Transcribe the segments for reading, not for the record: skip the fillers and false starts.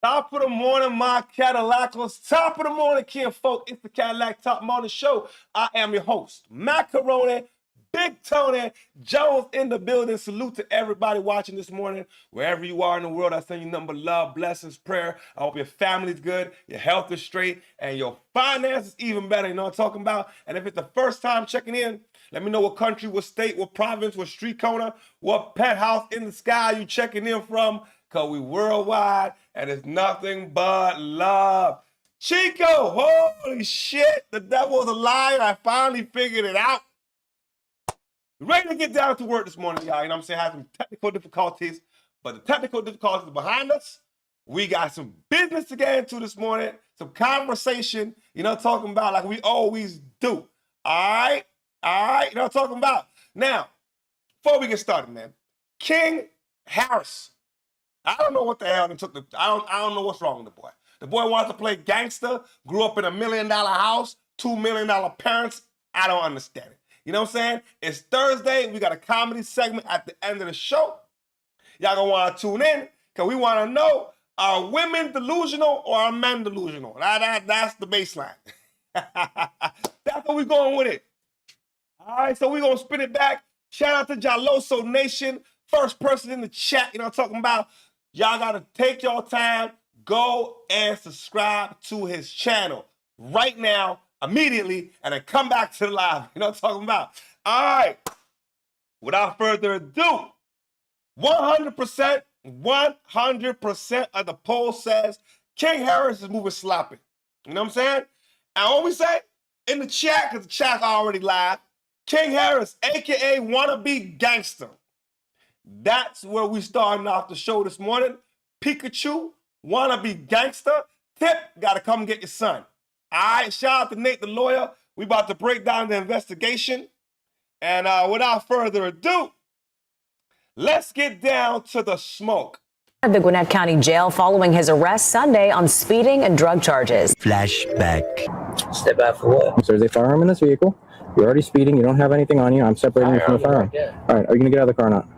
Top of the morning, my Cadillacers. Top of the morning, kinfolk. It's the Cadillac Talk morning show. I am your host, Macaroni, Big Tony Jones in the building. Salute to everybody watching this morning. Wherever you are in the world, I send you nothing but love, blessings, prayer. I hope your family's good, your health is straight, and your finances even better. You know what I'm talking about? And if it's the first time checking in, let me know what country, what state, what province, what street corner, what penthouse in the sky you checking in from. Because we worldwide, and it's nothing but love. Chico, holy shit, the devil's a liar. I finally figured it out. Ready to get down to work this morning, y'all. You know what I'm saying? I had some technical difficulties, but the technical difficulties are behind us. We got some business to get into this morning, some conversation, you know, talking about like we always do. All right, you know what I'm talking about. Now, before we get started, man, King Harris. I don't know what the hell they took the. I don't know what's wrong with the boy. The boy wants to play gangster, grew up in $1 million house, $2 million parents. I don't understand it. You know what I'm saying? It's Thursday. We got a comedy segment at the end of the show. Y'all gonna want to tune in because we want to know, are women delusional or are men delusional? That's the baseline. That's what we're going with it. All right, so we're gonna spin it back. Shout out to Jaloso Nation. First person in the chat, you know what I'm talking about? Y'all got to take your time, go and subscribe to his channel right now, immediately, and then come back to the live. You know what I'm talking about? All right. Without further ado, 100% of the poll says King Harris is moving sloppy. You know what I'm saying? And what we say in the chat, because the chat's already live, King Harris, a.k.a. wannabe gangster. That's where we starting off the show this morning. Pikachu, wannabe gangster. Tip, gotta come get your son. All right, shout out to Nate the lawyer. We about to break down the investigation. And without further ado, let's get down to the smoke. The Gwinnett County Jail following his arrest Sunday on speeding and drug charges. Flashback. Step out for what? So there's a firearm in this vehicle. You're already speeding. You don't have anything on you. I'm separating you from the firearm. All right, are you going to get out of the car or not?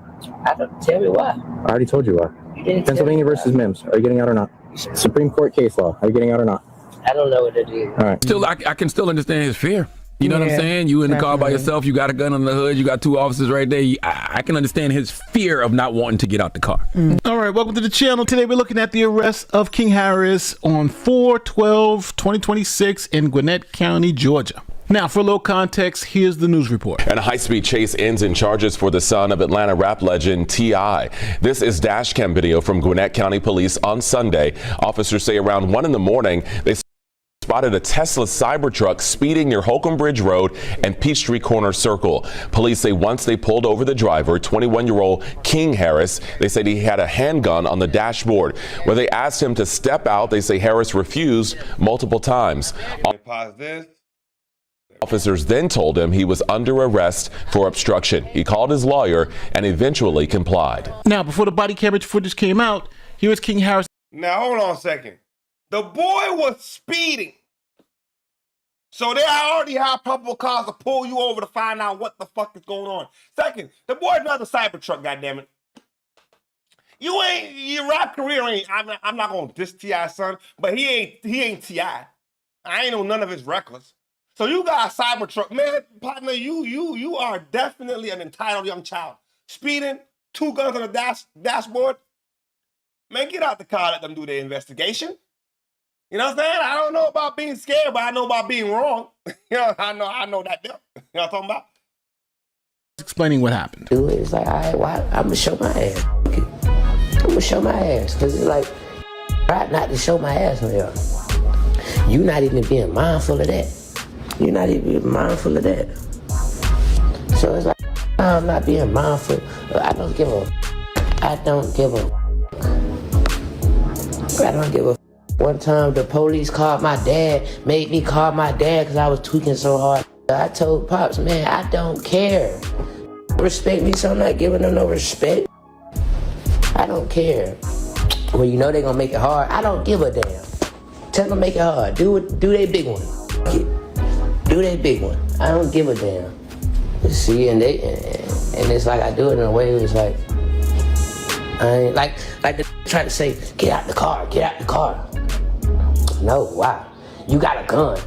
I don't tell me why. I already told you why. You didn't Pennsylvania versus Mims. Are you getting out or not? Supreme Court case law. Are you getting out or not? I don't know what it is. All right. Still, I can still understand his fear. You know what I'm saying? You in the car by yourself. You got a gun on the hood. You got two officers right there. I can understand his fear of not wanting to get out the car. All right, welcome to the channel. Today we're looking at the arrest of King Harris on 4/12/2026 in Gwinnett County, Georgia. Now, for a little context, here's the news report. And a high-speed chase ends in charges for the son of Atlanta rap legend T.I. This is dash cam video from Gwinnett County Police on Sunday. Officers say around 1 in the morning, they spotted a Tesla Cybertruck speeding near Holcomb Bridge Road and Peachtree Corner Circle. Police say once they pulled over the driver, 21-year-old King Harris, they said he had a handgun on the dashboard. When they asked him to step out, they say Harris refused multiple times. Pause this. Officers then told him he was under arrest for obstruction. He called his lawyer and eventually complied. Now, before the body camera footage came out, here was King Harris. Now, hold on a second. The boy was speeding. So they already have probable cause to pull you over to find out what the fuck is going on. Second, the boy's not the Cybertruck, goddammit. Your rap career ain't, I'm not gonna diss T.I. son, but he ain't T.I. I ain't know none of his records. So you got a Cybertruck, man, partner. You are definitely an entitled young child. Speeding, 2 guns on the dashboard. Man, get out the car, let them do their investigation. You know what I'm saying? I don't know about being scared, but I know about being wrong. You know, I know that deal. You know what I'm talking about? Explaining what happened. Dude, it's like, all right, well, I'm gonna show my ass. I'ma show my ass. Cause it's like, right not to show my ass on y'all. You not even being mindful of that. You're not even mindful of that. So it's like, I'm not being mindful. I don't give a. One time the police called my dad, made me call my dad because I was tweaking so hard. I told Pops, man, I don't care. Respect me, so I'm not giving them no respect. I don't care. Well, you know they gonna make it hard. I don't give a damn. Tell them make it hard. Do they big one. Do they big one. I don't give a damn. See, and it's like I do it in a way it's like I ain't like they try to say, get out the car. No, why? You got a gun.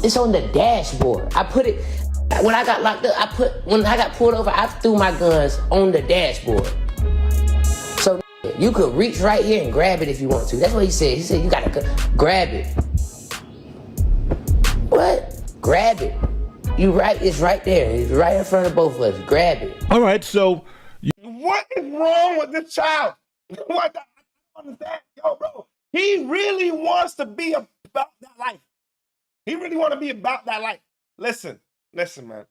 It's on the dashboard. I put it when I got locked up. When I got pulled over, I threw my guns on the dashboard. So you could reach right here and grab it if you want to. That's what he said. He said you gotta grab it. What? Grab it. You right? It's right there. It's right in front of both of us. Grab it. All right, so What is wrong with this child? What? I don't understand. Yo, bro, he really wants to be about that life. He really want to be about that life. Listen, man.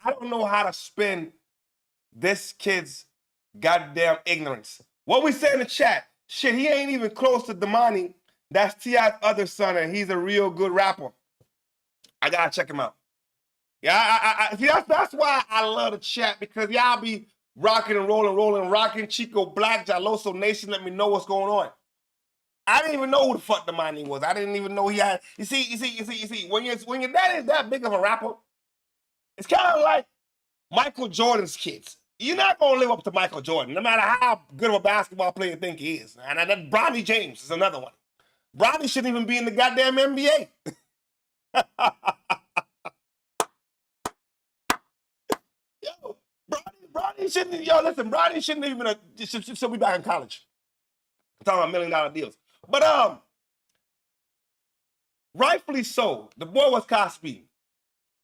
I don't know how to spin this kid's goddamn ignorance. What we say in the chat, shit, he ain't even close to Damani. That's T.I.'s other son, and he's a real good rapper. I gotta check him out. Yeah, I see, that's why I love the chat, because y'all be rocking and rocking. Chico Black, Jaloso Nation, let me know what's going on. I didn't even know who the fuck Damani was. I didn't even know he had. You see. When your dad is that big of a rapper, it's kind of like Michael Jordan's kids. You're not gonna live up to Michael Jordan, no matter how good of a basketball player you think he is. And that Bronny James is another one. Bronny shouldn't even be in the goddamn NBA. Yo, Bronny shouldn't. Yo, listen, Bronny shouldn't even. Should be back in college. I'm talking about $1 million deals. But rightfully so. The boy was caught speeding.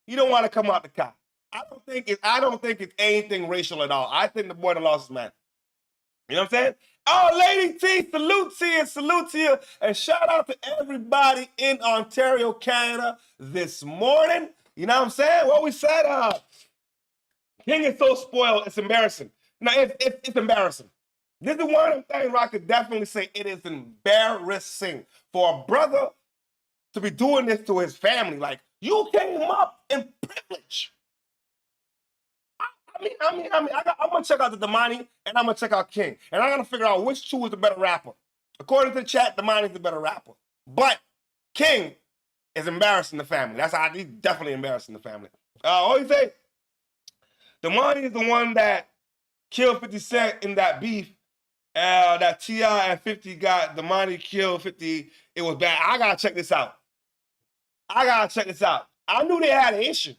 He don't want to come out the car. I don't think it's anything racial at all. I think the boy done lost his man. You know what I'm saying? Oh, Lady T, salute to you. And shout out to everybody in Ontario, Canada this morning. You know what I'm saying? What we said, King is so spoiled, it's embarrassing. Now, it's embarrassing. This is one of the things where I could definitely say it is embarrassing for a brother to be doing this to his family. Like, you came up in privilege. I'm gonna check out the Damani and I'm gonna check out King. And I'm gonna figure out which two is the better rapper. According to the chat, Damani's the better rapper. But King is embarrassing the family. He's definitely embarrassing the family. What do you say? Damani is the one that killed 50 Cent in that beef. That T.I. and 50 got Damani killed 50. It was bad. I gotta check this out. I knew they had an issue,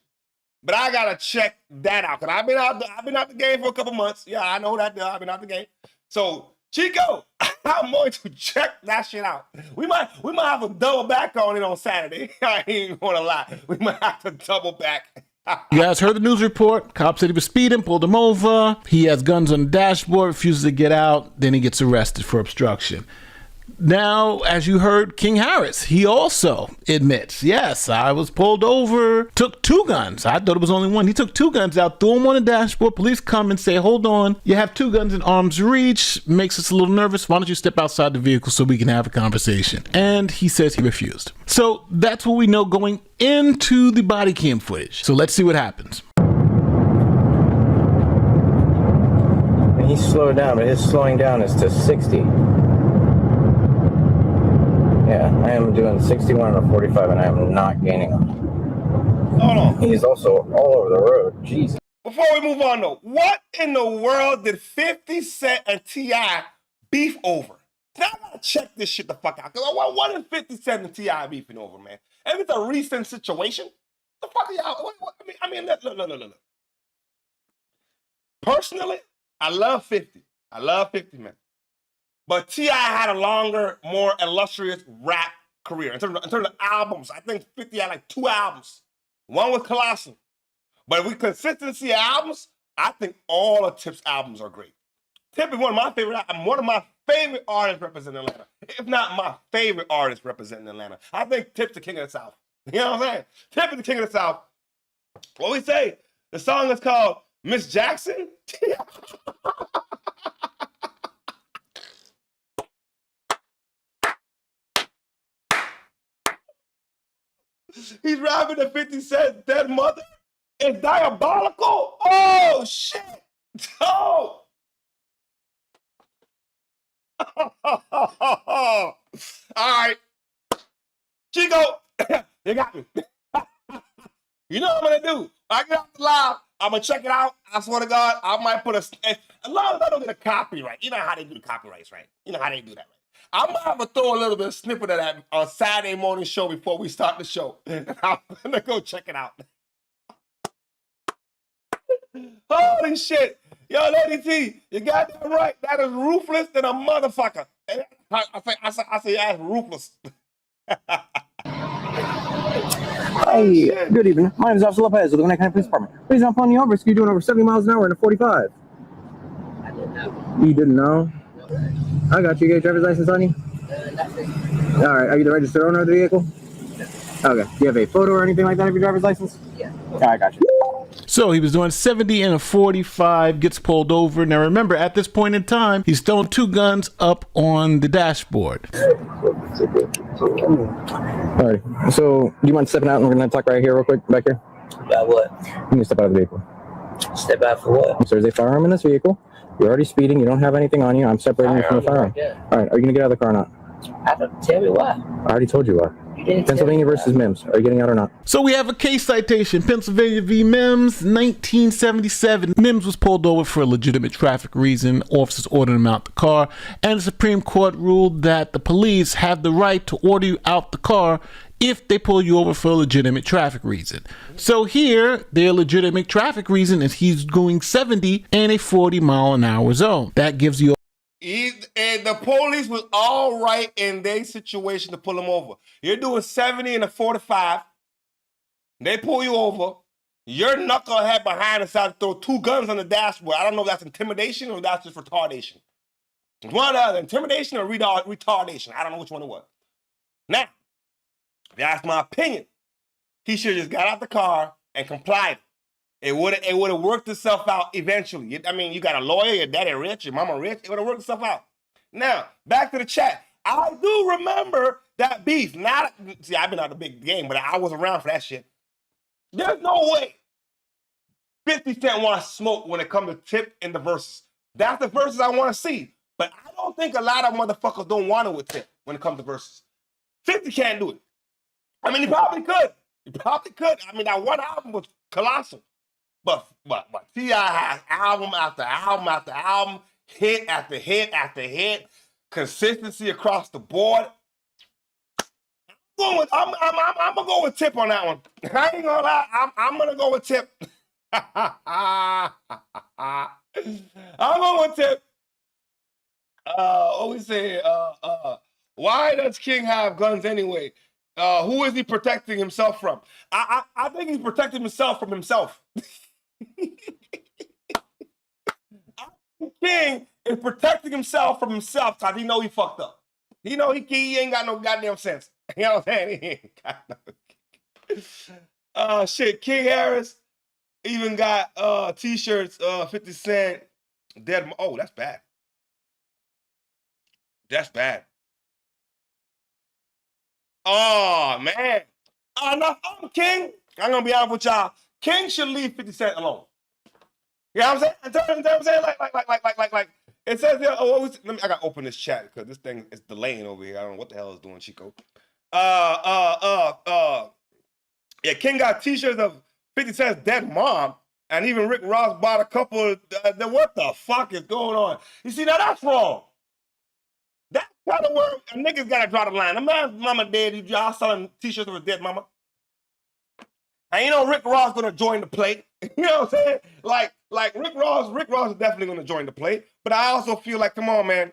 but I gotta check that out. Cause I've been out the game for a couple months. Yeah, I know that. I've been out the game. So Chico, I'm going to check that shit out. We might have a double back on it on Saturday. I ain't gonna lie. We might have to double back. you guys heard the news report. Cop said he was speeding, pulled him over. He has guns on the dashboard, refuses to get out. Then he gets arrested for obstruction. Now, as you heard, King Harris, he also admits, yes, I was pulled over, took 2 guns. I thought it was only 1. He took 2 guns out, threw them on the dashboard. Police come and say, hold on, you have 2 guns in arm's reach. Makes us a little nervous. Why don't you step outside the vehicle so we can have a conversation? And he says he refused. So that's what we know going into the body cam footage. So let's see what happens. He's slowed down, but his slowing down is to 60. Yeah, I am doing 61 and a 45, and I am not gaining on him. Hold on. He's also all over the road. Jesus. Before we move on, though, what in the world did 50 Cent and T.I. beef over? Now I gotta check this shit the fuck out. Cause what is 50 Cent and T.I. beefing over, man? If it's a recent situation, the fuck are y'all? Look. Personally, I love 50. I love 50, man. But T.I. had a longer, more illustrious rap career. In terms of albums, I think 50 had like 2 albums. One was Colossal. But with consistency of albums, I think all of Tip's albums are great. Tip is one of my favorite artists representing Atlanta. If not my favorite artist representing Atlanta. I think Tip's the king of the South. You know what I'm saying? Tip is the king of the South. What we say? The song is called Miss Jackson. He's rapping the 50 Cent Dead Mother. It's diabolical. Oh, shit. Oh. All right. Chico, you got me. You know what I'm going to do? I get off the live. I'm going to check it out. I swear to God, I might put as long as I don't get a copyright. You know how they do the copyrights, right? You know how they do that, right? I'm going to have to throw a little bit of snippet of that on Saturday morning show before we start the show. I'm going to go check it out. Holy shit. Yo, Lady T, you got that right. That is ruthless than a motherfucker. I say that's ruthless. Hey, good evening. My name is Officer Lopez with the Gwinnett County Police Department. Reason I'm pulling you over is you're doing over 70 miles an hour in a 45. I didn't know. You didn't know? I got you. You got your driver's license on you? Nothing. All right. Are you the registered owner of the vehicle? Okay. Do you have a photo or anything like that of your driver's license? Yeah. All right, I got you. So he was doing 70 in a 45, gets pulled over. Now remember, at this point in time, he's throwing two guns up on the dashboard. All right. So do you mind stepping out and we're going to talk right here real quick back here? About what? You can step out of the vehicle. Step out for what? So there's a firearm in this vehicle. You're already speeding. You don't have anything on you. I'm separating you from the firearm. All right. Are you going to get out of the car or not? I don't tell me why. I already told you why. You didn't Pennsylvania tell me versus why. Mims. Are you getting out or not? So we have a case citation, Pennsylvania v. Mims, 1977. Mims was pulled over for a legitimate traffic reason. Officers ordered him out the car, and the Supreme Court ruled that the police have the right to order you out the car if they pull you over for a legitimate traffic reason. So here, their legitimate traffic reason is he's going 70 in a 40-mile-an-hour zone. That gives you And the police was all right in their situation to pull him over. You're doing 70 in a 45. They pull you over. Your knucklehead behind decided to throw two guns on the dashboard. I don't know if that's intimidation or that's just retardation. It's one or the other, intimidation or retardation. I don't know which one it was. Now, if you ask my opinion, he should have just got out the car and complied. It would have worked itself out eventually. I mean, you got a lawyer, your daddy rich, your mama rich. It would have worked itself out. Now, back to the chat. I do remember that beef. See, I've been out of the big game, but I was around for that shit. There's no way 50 Cent wants smoke when it comes to Tip in the verses. That's the verses I want to see. But I don't think a lot of motherfuckers don't want it with Tip when it comes to verses. 50 can't do it. I mean, he probably could. I mean, that one album was colossal. But T.I. has album after album after album, hit after hit after hit, consistency across the board. I'm gonna go with Tip on that one. I ain't gonna lie, I'm gonna go with Tip. I'm going with Tip. What we say? Why does King have guns anyway? Who is he protecting himself from? I think he's protecting himself from himself. King is protecting himself from himself because he know he fucked up. He know he ain't got no goddamn sense. You know what I'm saying? He ain't got no. Shit, King Harris even got t-shirts, 50 Cent, dead. Oh, that's bad. That's bad. Oh, man. No, I'm King. I'm going to be honest with y'all. King should leave 50 Cent alone. You know what I'm saying? You know what I'm saying? Like, it says there, I got to open this chat because this thing is delaying over here. I don't know what the hell it's doing, Chico. Yeah, King got t-shirts of 50 Cent's dead mom, and even Rick Ross bought a couple. What the fuck is going on? You see, now that's wrong. That's kind of where a niggas got to draw the line. The man's mama dead, y'all selling t-shirts of a dead mama. And you know Rick Ross gonna join the play. You know what I'm saying? Like Rick Ross is definitely gonna join the play. But I also feel like, come on, man,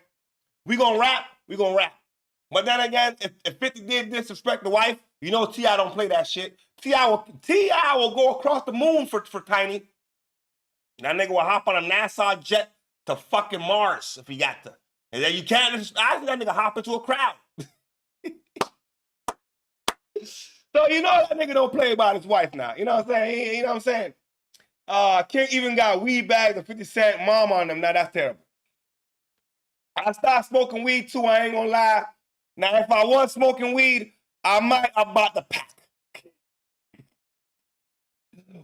we gonna rap. But then again, if 50 did disrespect the wife, you know T.I. don't play that shit. T.I. will go across the moon for Tiny. That nigga will hop on a NASA jet to fucking Mars if he got to. And then you can't, I think that nigga hop into a crowd. So you know that nigga don't play about his wife now. You know what I'm saying? You know what I'm saying? King even got weed bags of 50 Cent mom on them. Now that's terrible. I started smoking weed too, I ain't gonna lie. Now if I was smoking weed, I might about the pack.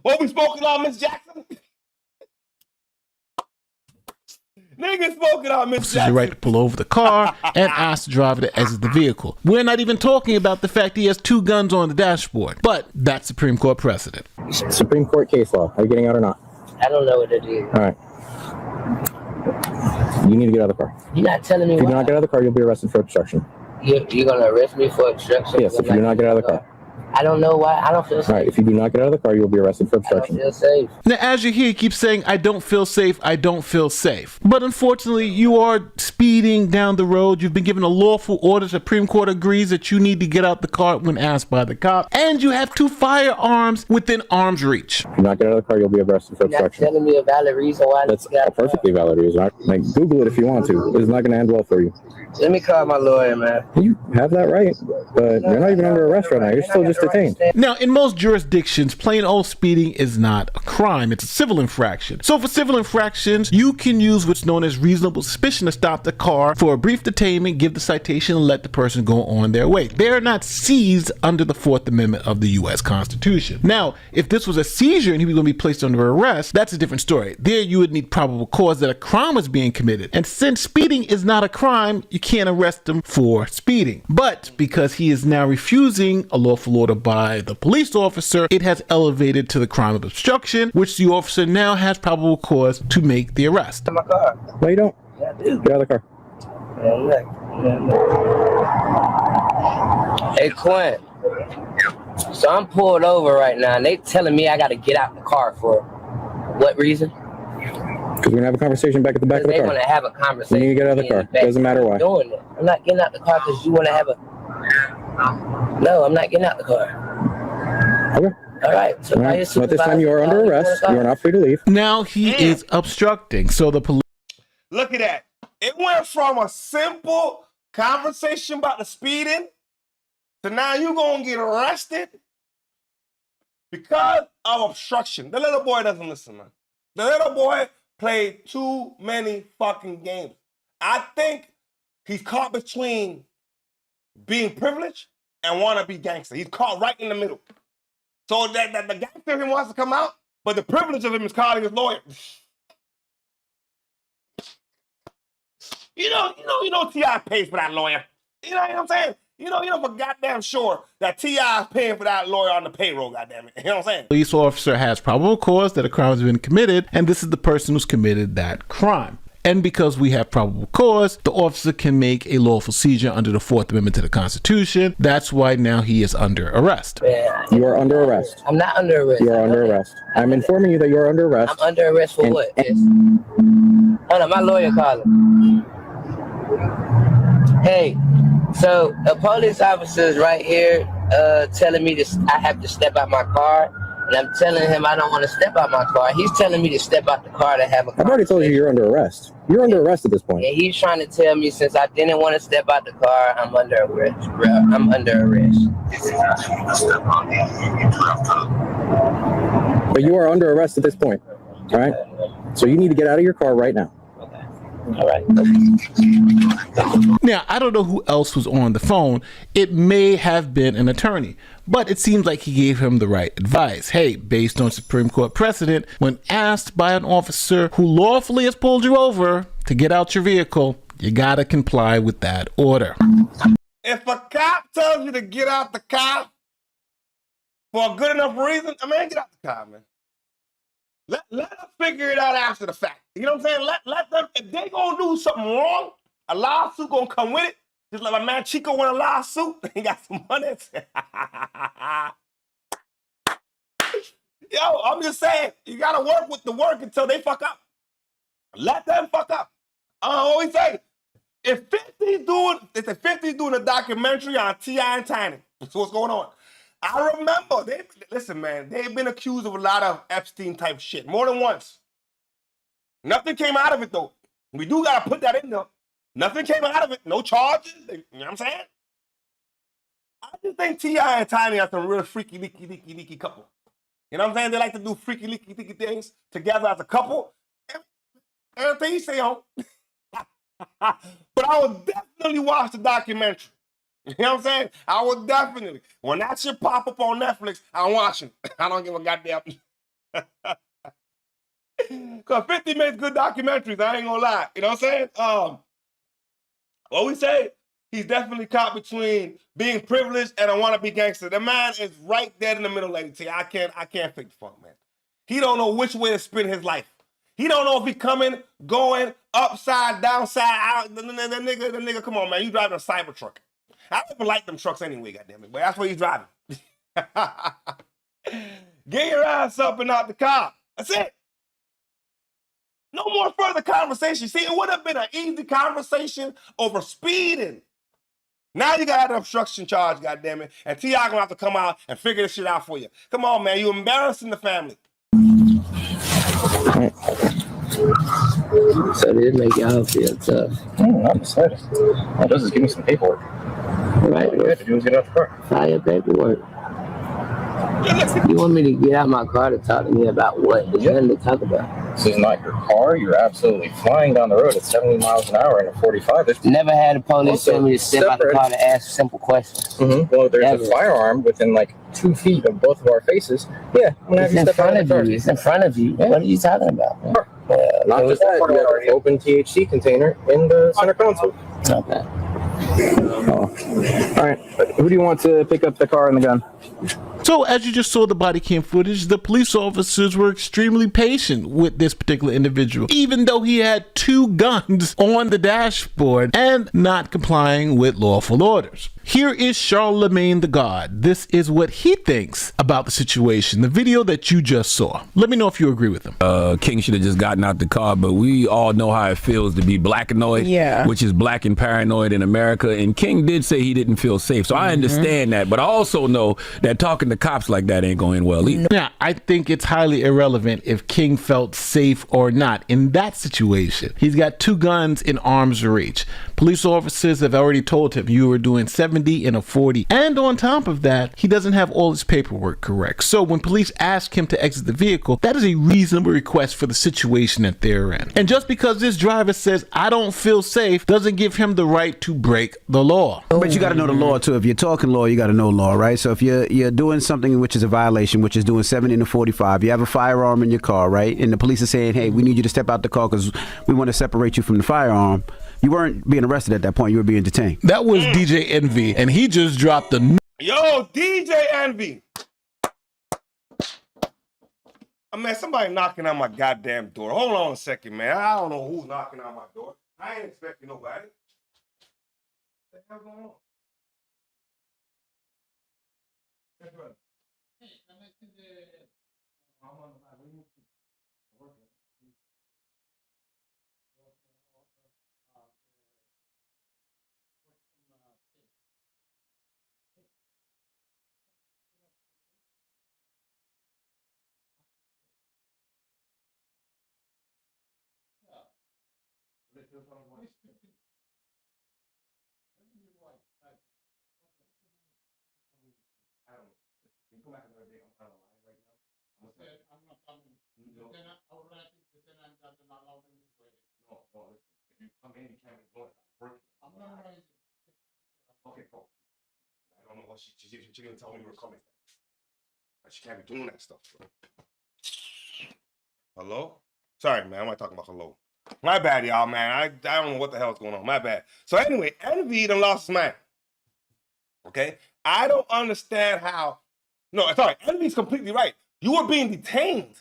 What we smoking on, Miss Jackson? Niggas smoking on Miss Jackson. The right to pull over the car and ask the driver to exit the vehicle. We're not even talking about the fact he has 2 guns on the dashboard, but that's Supreme Court precedent. Supreme Court case law. Are you getting out or not? I don't know what it is. All right. You need to get out of the car. You're not telling me If you why. do not get out of the car, you'll be arrested for obstruction. You're going to arrest me for obstruction? Yes, if you do not get out of the car. I don't know why. I don't feel safe. All right, if you do not get out of the car, you'll be arrested for I don't obstruction. feel safe. Now, as you hear, he keeps saying, I don't feel safe, I don't feel safe. But unfortunately, you are speeding down the road. You've been given a lawful order. Supreme Court agrees that you need to get out the car when asked by the cop. And you have 2 firearms within arm's reach. If you do not get out of the car, you'll be arrested for You're not obstruction. telling me a valid reason why. That's a perfectly valid reason. Like, Google it if you want to. It's not going to end well for you. Let me call my lawyer, man. You have that right, but you're not even under arrest right now. You're still just detained. Now, in most jurisdictions, plain old speeding is not a crime. It's a civil infraction. So for civil infractions, you can use what's known as reasonable suspicion to stop the car for a brief detainment, give the citation, and let the person go on their way. They are not seized under the 4th Amendment of the U.S. Constitution. Now, if this was a seizure and he was going to be placed under arrest, that's a different story. There, you would need probable cause that a crime was being committed. And since speeding is not a crime, you can't arrest him for speeding. But because he is now refusing a lawful order by the police officer, it has elevated to the crime of obstruction, which the officer now has probable cause to make the arrest. My car. No, you don't. Yeah, I do. Get out of the car. Hey, Quinn. So I'm pulled over right now, and they telling me I got to get out the car for what reason? Because we're going to have a conversation back at the back of the They car. want to have a conversation. You need to get out of the car. Doesn't matter why. Doing it. I'm not getting out the car because you want to have a... No, I'm not getting out the car. Okay. All right. So, All right. So at this time, you are under arrest. You are not free to leave. Now he is obstructing. So the police... Look at that. It went from a simple conversation about the speeding to now you're going to get arrested because of obstruction. The little boy doesn't listen, man. The little boy played too many fucking games. I think he's caught between being privileged and want to be gangster. He's caught right in the middle. So that the gangster of him wants to come out, but the privilege of him is calling his lawyer. You know, T.I. pays for that lawyer. You know what I'm saying? You know for goddamn sure that T.I. is paying for that lawyer on the payroll, goddamn it. You know what I'm saying? Police officer has probable cause that a crime has been committed, and this is the person who's committed that crime. And because we have probable cause, the officer can make a lawful seizure under the 4th Amendment to the Constitution. That's why now he is under arrest. You are under arrest. I'm not under arrest. You are under arrest. I'm informing you that you are under arrest. I'm under arrest for what? Hold on, my lawyer calling. Hey, so a police officer is right here telling me I have to step out my car. And I'm telling him I don't want to step out my car. He's telling me to step out the car to have a conversation. I've already told you you're under arrest. You're under arrest at this point. And he's trying to tell me since I didn't want to step out the car, I'm under arrest, bro. I'm under arrest. But you are under arrest at this point. All right? So you need to get out of your car right now. All right. Now, I don't know who else was on the phone. It may have been an attorney, but it seems like he gave him the right advice. Hey, based on Supreme Court precedent, when asked by an officer who lawfully has pulled you over to get out your vehicle, you gotta comply with that order. If a cop tells you to get out the car for a good enough reason, get out the car, man. Let us figure it out after the fact. You know what I'm saying? Let them, if they gonna do something wrong, a lawsuit gonna come with it. Just like my man Chico won a lawsuit. He got some money. Yo, I'm just saying, you gotta work with the work until they fuck up. Let them fuck up. I always say, if 50's doing a documentary on T.I. and Tiny, that's what's going on. I remember, listen, man, they've been accused of a lot of Epstein type shit, more than once. Nothing came out of it though. We do got to put that in there. Nothing came out of it. No charges. You know what I'm saying? I just think T.I. and Tiny are some real freaky, leaky couple. You know what I'm saying? They like to do freaky, leaky things together as a couple. Everything you say on. But I would definitely watch the documentary. You know what I'm saying? I would definitely. When that shit pop up on Netflix, I'm watching. I don't give a goddamn. Because 50 makes good documentaries, I ain't gonna lie. You know what I'm saying? What we say? He's definitely caught between being privileged and a wannabe gangster. The man is right there in the middle, lady T. I can't fake the funk, man. He don't know which way to spin his life. He don't know if he coming, going, upside, downside, out. The nigga, come on, man. You driving a Cybertruck. I don't even like them trucks anyway, goddammit. But that's what he's driving. Get your ass up and out the car. That's it. No more further conversation. See, it would have been an easy conversation over speeding. Now you got an obstruction charge, goddammit. And T.I. gonna have to come out and figure this shit out for you. Come on, man. You embarrassing the family. So did it make y'all feel tough? Not the slightest. All it does is give me some paperwork. Right. All you have to do is get out the car. File paperwork. You want me to get out my car to talk to me about what? There's nothing to talk about. This is not your car. You're absolutely flying down the road at 70 miles an hour in a 45. Never had a police tell me to step out the car to ask simple questions. Mm-hmm. Well, there's a firearm within like 2 feet of both of our faces. Yeah, I'm gonna have you step out of the car. It's in front of you. Yeah. What are you talking about? Not just that, you have an open THC container in the center console. Okay. All right. Who do you want to pick up the car and the gun? So, as you just saw the body cam footage, the police officers were extremely patient with this particular individual, even though he had 2 guns on the dashboard and not complying with lawful orders. Here is Charlemagne the God. This is what he thinks about the situation, the video that you just saw. Let me know if you agree with him. King should have just gotten out the car, but we all know how it feels to be blackanoid, which is black and paranoid in America. And King did say he didn't feel safe. So I understand that, but I also know that talking to cops like that ain't going well either. Now, I think it's highly irrelevant if King felt safe or not in that situation. He's got 2 guns in arm's reach. Police officers have already told him you were doing 70 and a 40. And on top of that, he doesn't have all his paperwork correct. So when police ask him to exit the vehicle, that is a reasonable request for the situation that they're in. And just because this driver says, I don't feel safe, doesn't give him the right to break the law. But you got to know the law too. If you're talking law, you got to know law, right? So if you're doing something which is a violation, which is doing 70 and a 45, you have a firearm in your car, right? And the police are saying, hey, we need you to step out the car because we want to separate you from the firearm. You weren't being arrested at that point. You were being detained. That was DJ Envy, and he just dropped the... Yo, DJ Envy. Man, somebody knocking on my goddamn door. Hold on a second, man. I don't know who's knocking on my door. I ain't expecting nobody. What the hell's going on? That's right. Okay, cool. I don't know what she didn't tell me we were coming. She can't be doing that stuff. Bro. Hello? Sorry, man. I'm not talking about hello. My bad, y'all, man. I don't know what the hell's going on. My bad. So anyway, Envy done lost his mind. Okay? I don't understand how... No, sorry. Envy's completely right. You were being detained.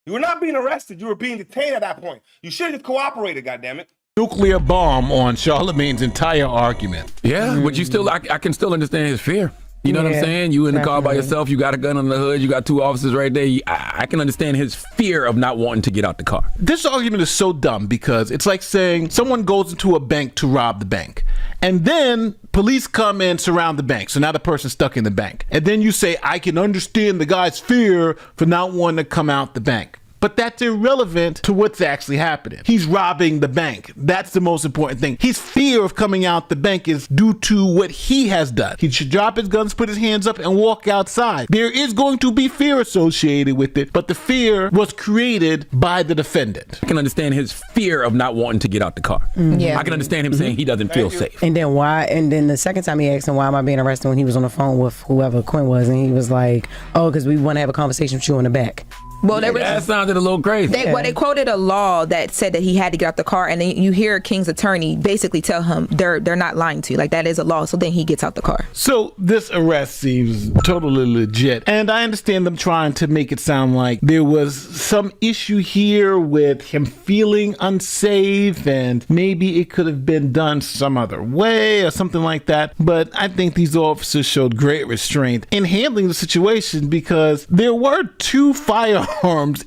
You were not being arrested. You were being detained at that point. You should have cooperated, goddammit. Nuclear bomb on Charlemagne's entire argument. Yeah, but you still, I can still understand his fear. You know what I'm saying? You in the car by yourself, you got a gun on the hood, you got 2 officers right there. I can understand his fear of not wanting to get out the car. This argument is so dumb because it's like saying someone goes into a bank to rob the bank. And then police come and surround the bank. So now the person's stuck in the bank. And then you say, I can understand the guy's fear for not wanting to come out the bank. But that's irrelevant to what's actually happening. He's robbing the bank. That's the most important thing. His fear of coming out the bank is due to what he has done. He should drop his guns, put his hands up, and walk outside. There is going to be fear associated with it, but the fear was created by the defendant. I can understand his fear of not wanting to get out the car. Yeah. I can understand him saying he doesn't feel safe. And then why? And then the second time he asked him, why am I being arrested, when he was on the phone with whoever Quinn was, and he was like, oh, because we want to have a conversation with you in the back. Well, That sounded a little crazy. They quoted a law that said that he had to get out the car, and then you hear King's attorney basically tell him they're not lying to you, like that is a law. So then he gets out the car. So this arrest seems totally legit, and I understand them trying to make it sound like there was some issue here with him feeling unsafe, and maybe it could have been done some other way or something like that. But I think these officers showed great restraint in handling the situation, because there were 2 firearms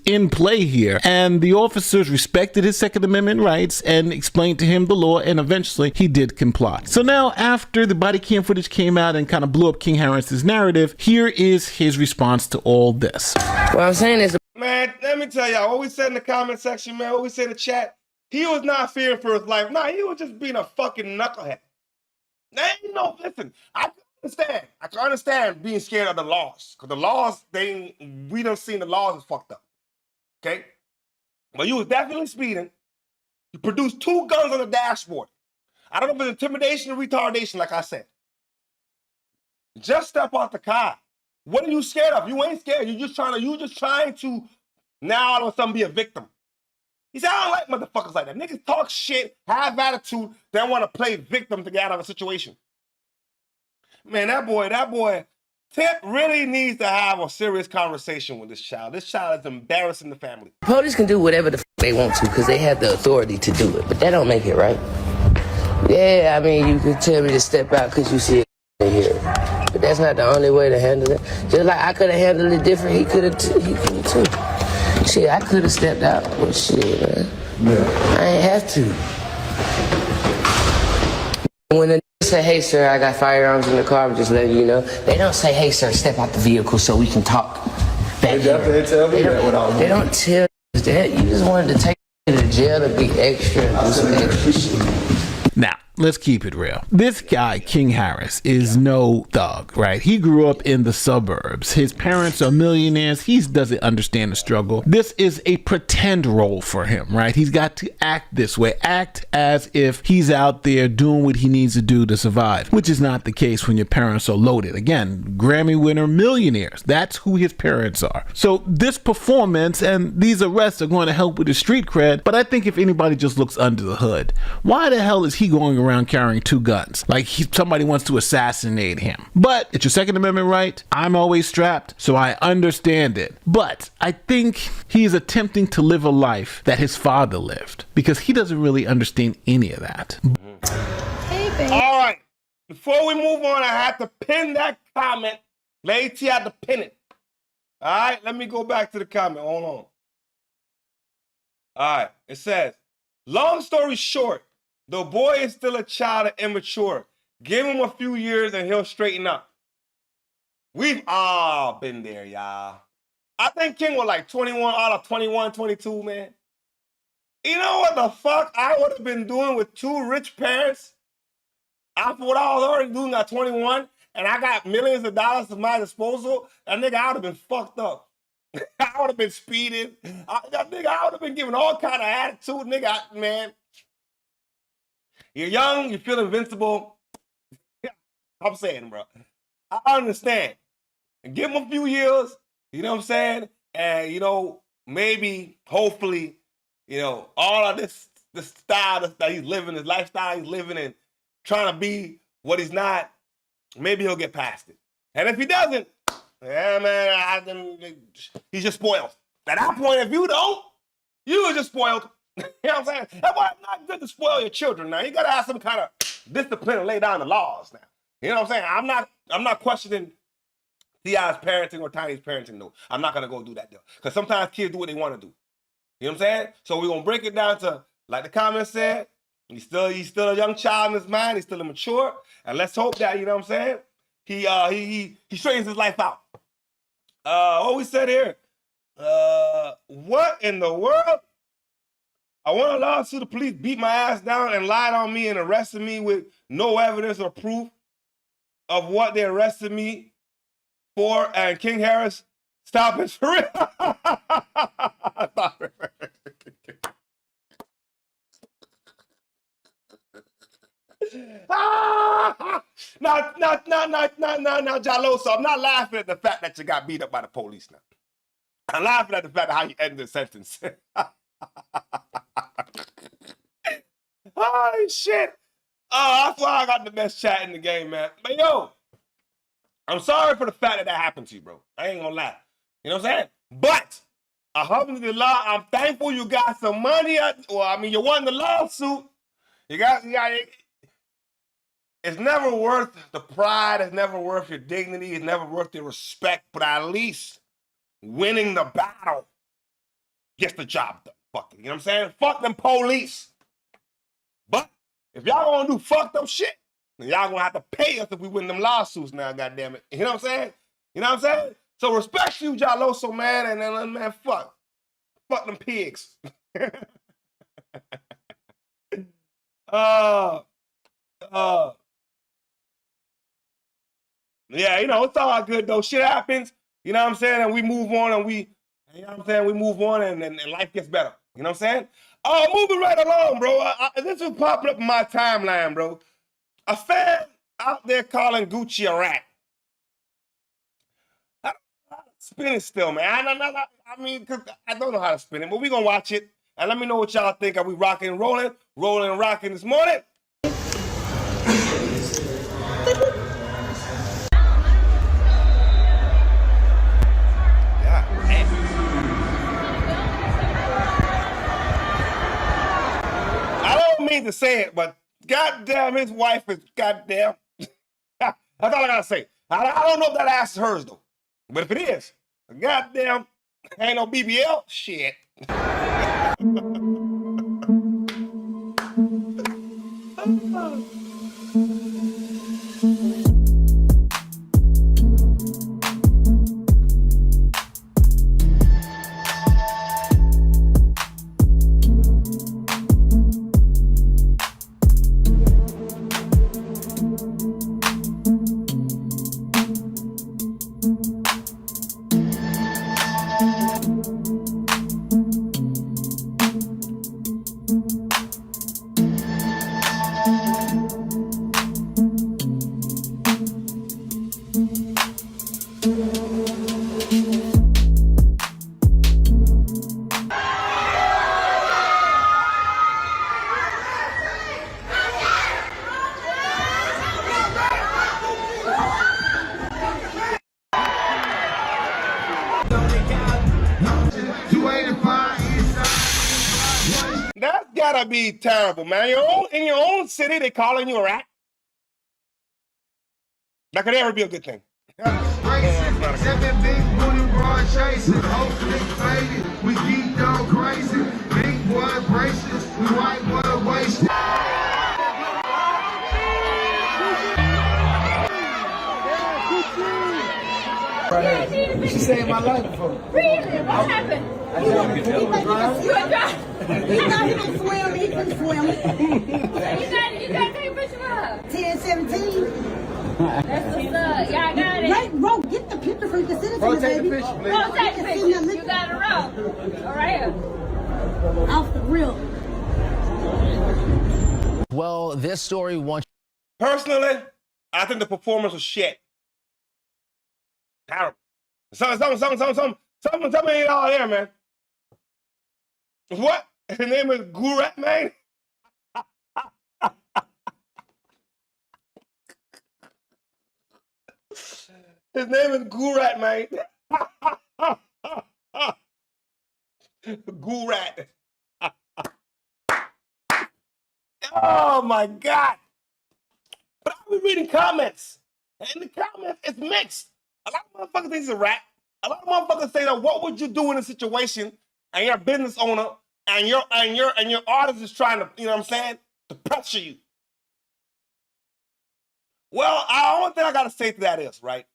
in play here, and the officers respected his Second Amendment rights and explained to him the law, and eventually he did comply. So now, after the body cam footage came out and kind of blew up King Harris's narrative, here is his response to all this. What I'm saying is, Man, let me tell y'all, what we said in the comment section, man, what we said in the chat, he was not fearing for his life. Nah, he was just being a fucking knucklehead. There ain't no, listen, I can understand being scared of the laws. Because the laws, we done seen the laws is fucked up. Okay? But you was definitely speeding. You produced 2 guns on the dashboard. I don't know if it's intimidation or retardation, like I said. Just step out the car. What are you scared of? You ain't scared. You just trying to now all of a sudden be a victim. He said, I don't like motherfuckers like that. Niggas talk shit, have attitude, then want to play victim to get out of a situation. Man, that boy, Tip really needs to have a serious conversation with this child. This child is embarrassing the family. police can do whatever the they want to because they have the authority to do it, but that don't make it right. Yeah, I mean, you can tell me to step out because you see it in here, but that's not the only way to handle it. Just like I could have handled it different, he could have too. Shit, I could have stepped out, but shit, man, I ain't have to. When the say, hey, sir, I got firearms in the car, I'm just letting you know. They don't say, hey, sir, step out the vehicle so we can talk back here. They tell me that when I was. They don't tell you that. You just wanted to take me to jail to be extra and do some extra shit. Now, let's keep it real. This guy, King Harris, is no thug, right? He grew up in the suburbs. His parents are millionaires. He doesn't understand the struggle. This is a pretend role for him, right? He's got to act this way, act as if he's out there doing what he needs to do to survive, which is not the case when your parents are loaded. Again, Grammy winner millionaires. That's who his parents are. So this performance and these arrests are going to help with his street cred, but I think if anybody just looks under the hood, why the hell is he going around carrying 2 guns like somebody wants to assassinate him? But it's your Second Amendment right. I'm always strapped, so I understand it. But I think he's attempting to live a life that his father lived because he doesn't really understand any of that. Hey, babe. All right. Before we move on, I have to pin that comment. Lady, I have to pin it. All right, let me go back to the comment. Hold on. All right, it says, long story short, the boy is still a child and immature. Give him a few years and he'll straighten up. We've all been there, y'all. I think King was like 21 out of 21, 22, man. You know what the fuck I would have been doing with 2 rich parents after what I was already doing at 21 and I got millions of dollars at my disposal? That nigga, I would have been fucked up. I would have been speeding. I would have been giving all kind of attitude, nigga, man. You're young, you feel invincible. I'm saying, bro. I understand. And give him a few years, you know what I'm saying? And, maybe, hopefully, all of this style that he's living, this lifestyle he's living and trying to be what he's not, maybe he'll get past it. And if he doesn't, yeah, man, he's just spoiled. At that point, if you don't, you are just spoiled. You know what I'm saying? That's why it's not good to spoil your children now. You gotta have some kind of discipline and lay down the laws now. You know what I'm saying? I'm not questioning T.I.'s parenting or Tiny's parenting, though. I'm not gonna go do that, though. Because sometimes kids do what they want to do. You know what I'm saying? So we're gonna break it down to, like the comment said, he's still a young child in his mind, he's still immature. And let's hope that, you know what I'm saying? He straightens his life out. What we said here? What in the world? I want a lawsuit. The police beat my ass down and lied on me and arrested me with no evidence or proof of what they arrested me for. And King Harris, stop it for real. Stop it. Now, Jaloso, I'm not laughing at the fact that you got beat up by the police now. I'm laughing at the fact of how you ended the sentence. Holy shit. That's why I got the best chat in the game, man. But yo, I'm sorry for the fact that happened to you, bro. I ain't gonna lie. You know what I'm saying? But, alhamdulillah, I'm thankful you got some money. You won the lawsuit. You got it's never worth the pride. It's never worth your dignity. It's never worth your respect. But at least winning the battle gets the job done. Fuck it. You know what I'm saying? Fuck them police. But if y'all gonna do fucked up shit, then y'all gonna have to pay us if we win them lawsuits now, goddammit. You know what I'm saying? You know what I'm saying? So respect you, Jaloso, man, and then, man, fuck them pigs. Yeah, you know, it's all good though. Shit happens, you know what I'm saying? And we move on and we move on and life gets better. You know what I'm saying? Moving right along, bro. This is popping up in my timeline, bro. A fan out there calling Gucci a rat. I don't know how to spin it still, man. Cause I don't know how to spin it, but we gonna watch it. And let me know what y'all think. Are we rocking and rolling? Rolling and rocking this morning? To say it, but goddamn, his wife is goddamn. That's all I gotta say. I don't know if that ass is hers though, but if it is, goddamn, ain't no BBL shit. That's gotta be terrible, man. In your own city, they calling you a rat. That could never be a good thing. Seven big booty broad chasing, hopefully faded. We geeked on crazy, big boy braces, we white boy wasted. She saved my life before. Really? What happened? He thought he could swim. He couldn't swim. You got to take a picture of her. 10-17. That's what's up. Y'all got it. Right, bro, get the picture so you can send it to me, take baby. the picture, please. Take the picture. You got it wrong. All right here. Off the real. Well, this story wants. Personally, I think the performance was shit. Terrible. Something ain't all there, man. What? His name is Gurat, man? His name is Gurat, man. Gurat. Oh, my God. But I've been reading comments. And in the comments, it's mixed. A lot of motherfuckers think he's a rat. A lot of motherfuckers say that what would you do in a situation and you're a business owner and your artist is trying to, you know what I'm saying, to pressure you. Well, the only thing I gotta say to that is, right?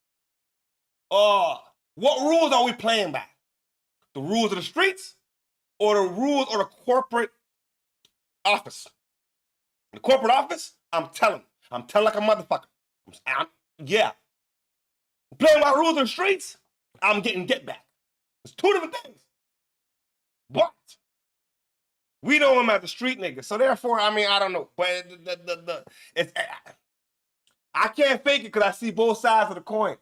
What rules are we playing by? The rules of the streets or the rules of the corporate office? The corporate office, I'm telling like a motherfucker. Yeah. Playing by rules of the streets, I'm getting get back. It's two different things. But we know him as a street nigga, so therefore, I mean, I don't know. But I can't fake it because I see both sides of the coin.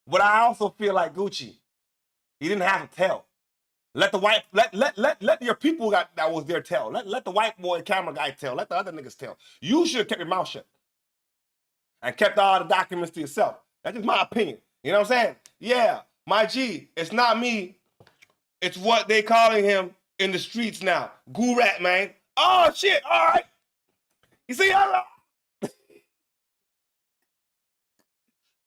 But I also feel like Gucci, he didn't have to tell. Let the white, let your people that was there tell. Let the white boy camera guy tell. Let the other niggas tell. You should have kept your mouth shut and kept all the documents to yourself. That's just my opinion. You know what I'm saying? Yeah, my G, it's not me. It's what they calling him in the streets now. Gurat, man. Oh, shit, all right. You see,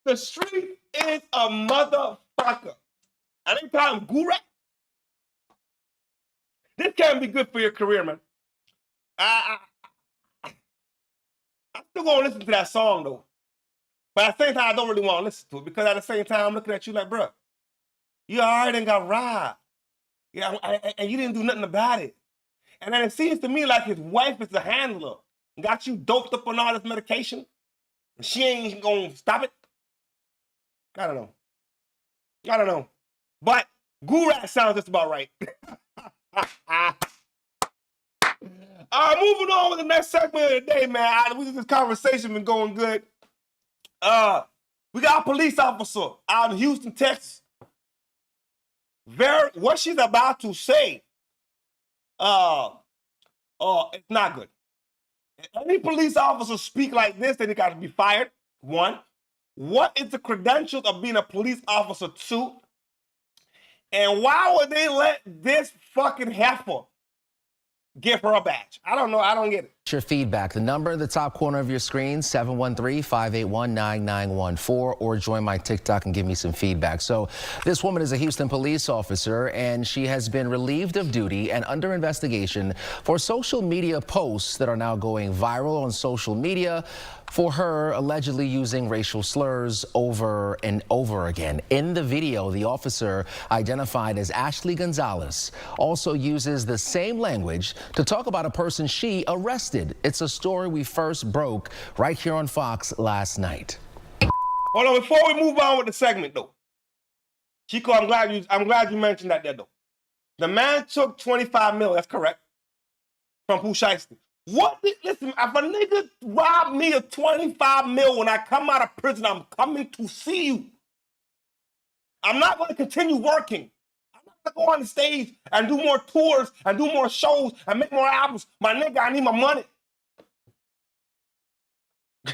the street is a motherfucker. And they call him Gurat. This can't be good for your career, man. I'm still going to listen to that song, though. But at the same time, I don't really want to listen to it because at the same time, I'm looking at you like, bro, you already done got robbed. Yeah, and you didn't do nothing about it. And then it seems to me like his wife is the handler. Got you doped up on all this medication. And she ain't going to stop it. I don't know. But Gurat sounds just about right. Moving on with the next segment of the day, man. This conversation been going good. We got a police officer out in Houston, Texas. What she's about to say, it's not good. If any police officer speak like this, then he got to be fired. One. What is the credentials of being a police officer? Two. And why would they let this fucking heifer give her a badge? I don't know. I don't get it. Your feedback. The number in the top corner of your screen, 713-581-9914, or join my TikTok and give me some feedback. So this woman is a Houston police officer, and she has been relieved of duty and under investigation for social media posts that are now going viral on social media for her allegedly using racial slurs over and over again. In the video, the officer, identified as Ashley Gonzalez, also uses the same language to talk about a person she arrested. It's a story we first broke right here on Fox last night. Hold on, before we move on with the segment, though, Chico, I'm glad you mentioned that there, though. The man took 25 mil, that's correct, from Pooh Shiesty. Listen, if a nigga robbed me of 25 mil when I come out of prison, I'm coming to see you. I'm not going to continue working. I'm not going to go on the stage and do more tours and do more shows and make more albums. My nigga, I need my money.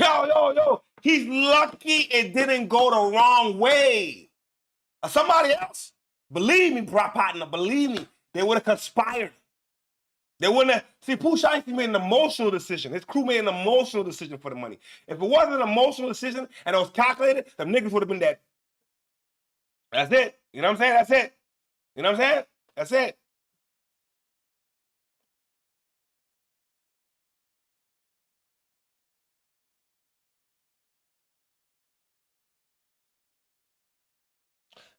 Yo. He's lucky it didn't go the wrong way. Somebody else, believe me, bro, partner, believe me, they would have conspired. They wouldn't have. See, Pooh Shiesty made an emotional decision. His crew made an emotional decision for the money. If it wasn't an emotional decision and it was calculated, the niggas would have been dead. That's it. You know what I'm saying? That's it. You know what I'm saying? That's it.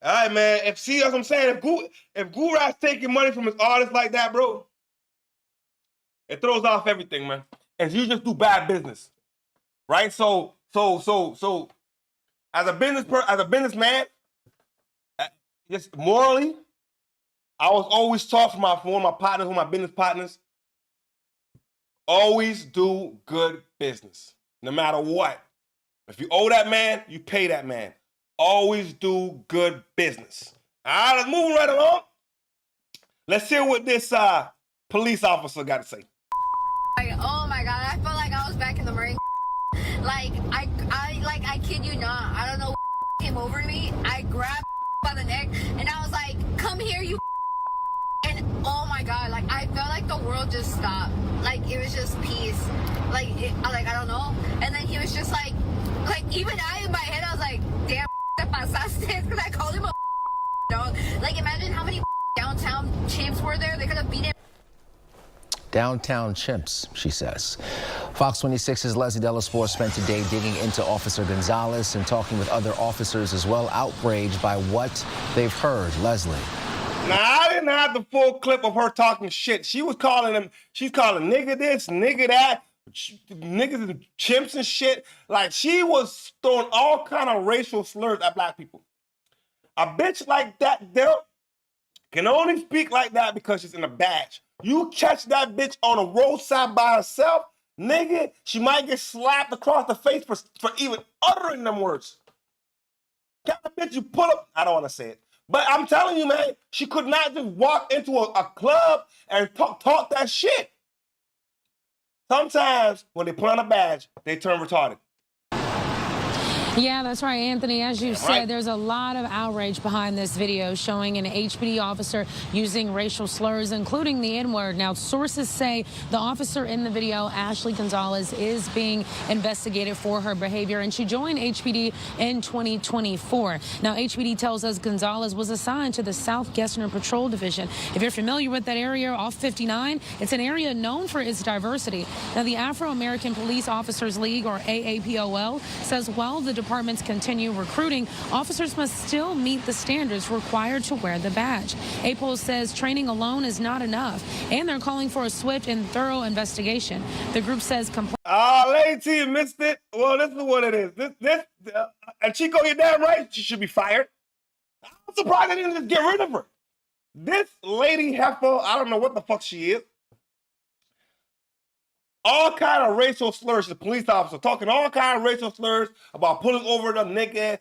All right, man. That's what I'm saying. If Gurat's taking money from his artists like that, bro, it throws off everything, man. And you just do bad business, right? So, as a businessman, just morally, I was always taught from one of my partners, one of my business partners, always do good business, no matter what. If you owe that man, you pay that man. Always do good business. All right, let's move right along. Let's hear what this police officer got to say. Like, oh my God, I felt like I was back in the Marine. Like, I kid you not. I don't know what came over me. I grabbed by the neck and I was like, come here, you. And oh my God, like, I felt like the world just stopped. Like, it was just peace. Like, I don't know. And then he was just like even I in my head, I was like, damn, because I called him a dog. Like, imagine how many downtown chimps were there. They could have beat him. Downtown chimps, she says. Fox 26's Leslie Delasport spent today digging into Officer Gonzalez and talking with other officers as well, outraged by what they've heard. Leslie. Now, I didn't have the full clip of her talking shit. She was calling him, she's calling nigga this, nigga that, niggas and chimps and shit. Like, she was throwing all kind of racial slurs at black people. A bitch like that, Daryl, can only speak like that because she's in a badge. You catch that bitch on a roadside by herself, nigga, she might get slapped across the face for even uttering them words. That bitch you pull up, I don't want to say it. But I'm telling you, man, she could not just walk into a club and talk that shit. Sometimes when they put on a badge, they turn retarded. Yeah, that's right, Anthony. As you said, there's a lot of outrage behind this video showing an HPD officer using racial slurs, including the N-word. Now, sources say the officer in the video, Ashley Gonzalez, is being investigated for her behavior, and she joined HPD in 2024. Now, HPD tells us Gonzalez was assigned to the South Gessner Patrol Division. If you're familiar with that area off 59, it's an area known for its diversity. Now, the Afro-American Police Officers League, or AAPOL, says while the departments continue recruiting, officers must still meet the standards required to wear the badge. APOL says training alone is not enough, and they're calling for a swift and thorough investigation. The group says Lady T, you missed it. Well, this is what it is. And Chico, you're damn right. She should be fired. I'm surprised they didn't just get rid of her. This lady heifer, I don't know what the fuck she is. All kind of racial slurs. The police officer talking all kind of racial slurs about pulling over the nigga.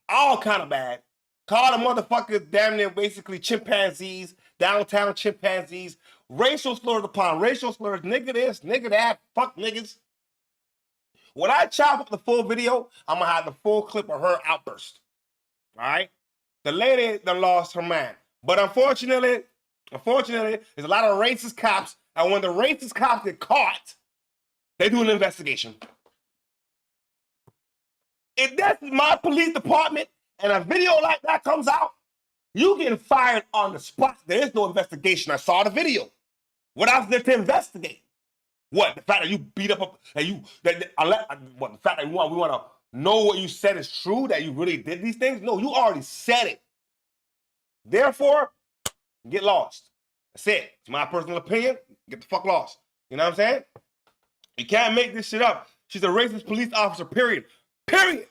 All kind of bad. Called the motherfuckers damn near basically chimpanzees, downtown chimpanzees. Racial slurs upon racial slurs. Nigga this, nigga that, fuck niggas. When I chop up the full video, I'm going to have the full clip of her outburst. All right? The lady done lost her mind. But unfortunately, there's a lot of racist cops. And when the racist cops get caught, they do an investigation. If that's my police department and a video like that comes out, you getting fired on the spot. There is no investigation. I saw the video. What else is there to investigate? What? The fact that you beat up and the fact that we want to know what you said is true, that you really did these things? No, you already said it. Therefore, get lost. That's it. It's my personal opinion. Get the fuck lost. You know what I'm saying? You can't make this shit up. She's a racist police officer, period. Period.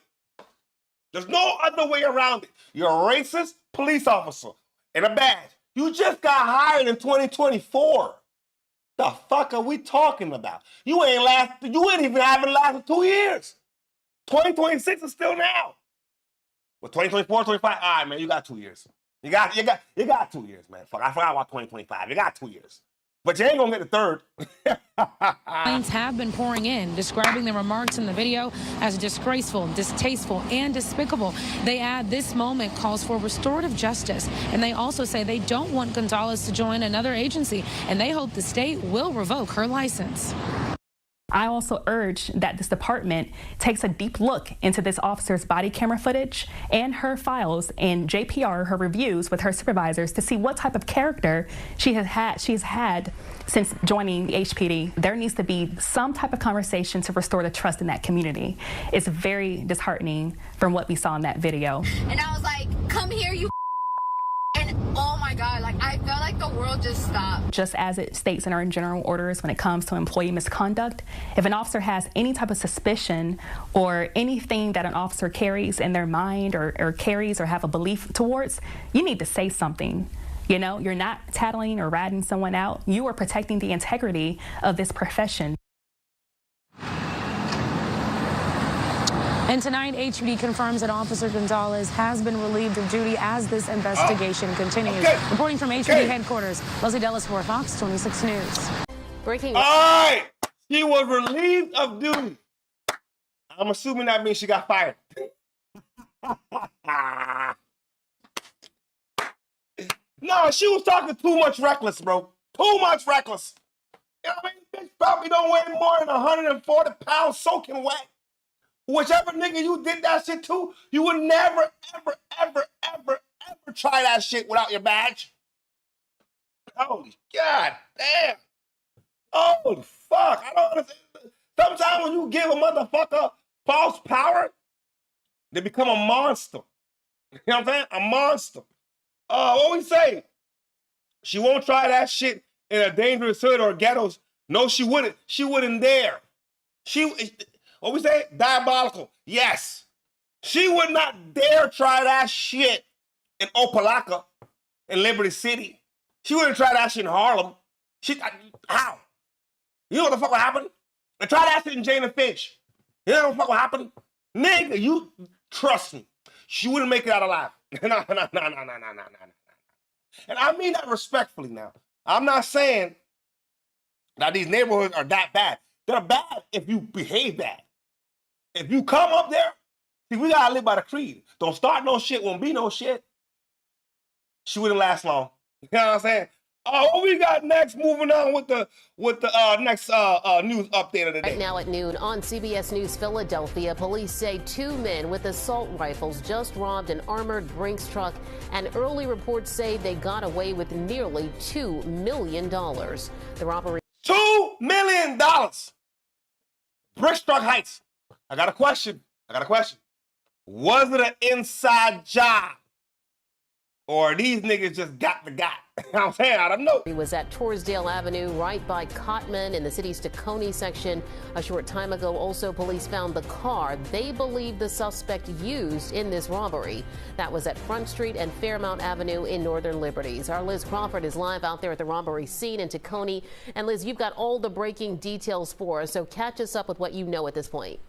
There's no other way around it. You're a racist police officer in a badge. You just got hired in 2024. The fuck are we talking about? You ain't even having lasted 2 years. 2026 is still now. Well, 2024, 25, all right, man, you got 2 years. You got 2 years, man. Fuck, I forgot about 2025. You got 2 years. But you ain't gonna get the third. Complaints have been pouring in, describing the remarks in the video as disgraceful, distasteful, and despicable. They add this moment calls for restorative justice, and they also say they don't want Gonzalez to join another agency, and they hope the state will revoke her license. I also urge that this department takes a deep look into this officer's body camera footage and her files and JPR, her reviews with her supervisors, to see what type of character she's had since joining the HPD. There needs to be some type of conversation to restore the trust in that community. It's very disheartening from what we saw in that video. And I was like, come here, you. And oh my God, like I felt like the world just stopped. Just as it states in our general orders when it comes to employee misconduct, if an officer has any type of suspicion or anything that an officer carries in their mind or carries or have a belief towards, you need to say something. You know, you're not tattling or ratting someone out. You are protecting the integrity of this profession. And tonight, HPD confirms that Officer Gonzalez has been relieved of duty as this investigation continues. Reporting from HPD headquarters, Leslie Dellis for Fox 26 News. Breaking. All right. She was relieved of duty. I'm assuming that means she got fired. No, she was talking too much reckless, bro. Too much reckless. You know what I mean? Bitch probably don't weigh more than 140 pounds soaking wet. Whichever nigga you did that shit to, you would never, ever, ever, ever, ever try that shit without your badge. Holy God damn. Holy fuck. I don't understand. Sometimes when you give a motherfucker false power, they become a monster. You know what I'm saying? A monster. What we say? She won't try that shit in a dangerous hood or ghettos. No, she wouldn't. She wouldn't dare. What we say? Diabolical. Yes. She would not dare try that shit in Opelika, in Liberty City. She wouldn't try that shit in Harlem. How? You know what the fuck would happen? And try that shit in Jane and Finch. You know what the fuck would happen? Nigga, you trust me. She wouldn't make it out alive. No. And I mean that respectfully now. I'm not saying that these neighborhoods are that bad. They're bad if you behave bad. If you come up there, see, we gotta live by the creed. Don't start no shit, won't be no shit. She wouldn't last long. You know what I'm saying? What we got next? Moving on with the next news update of the day. Right now at noon on CBS News Philadelphia, police say 2 men with assault rifles just robbed an armored Brinks truck, and early reports say they got away with nearly $2 million. The robbery. $2 million. Brinks truck heists. I got a question. Was it an inside job? Or these niggas just got the got? You know what I'm saying? I don't know. He was at Torresdale Avenue, right by Cotman in the city's Tacony section. A short time ago, also police found the car they believe the suspect used in this robbery. That was at Front Street and Fairmount Avenue in Northern Liberties. Our Liz Crawford is live out there at the robbery scene in Tacony. And Liz, you've got all the breaking details for us, so catch us up with what you know at this point.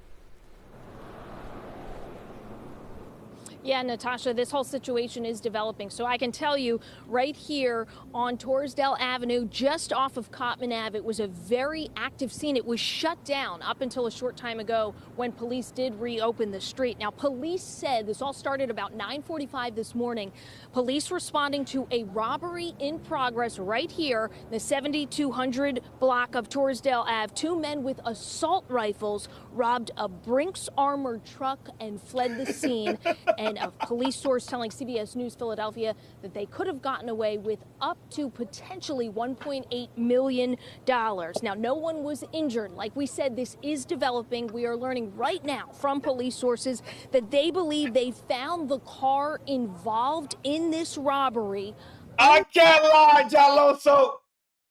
Yeah, Natasha, this whole situation is developing. So I can tell you right here on Torresdale Avenue, just off of Cotman Ave, it was a very active scene. It was shut down up until a short time ago when police did reopen the street. Now, police said this all started about 9:45 this morning. Police responding to a robbery in progress right here, the 7200 block of Torresdale Ave. 2 men with assault rifles robbed a Brinks armored truck and fled the scene. And a police source telling CBS News Philadelphia that they could have gotten away with up to potentially $1.8 million. Now, no one was injured. Like we said, this is developing. We are learning right now from police sources that they believe they found the car involved in this robbery. I can't lie, Jaloso.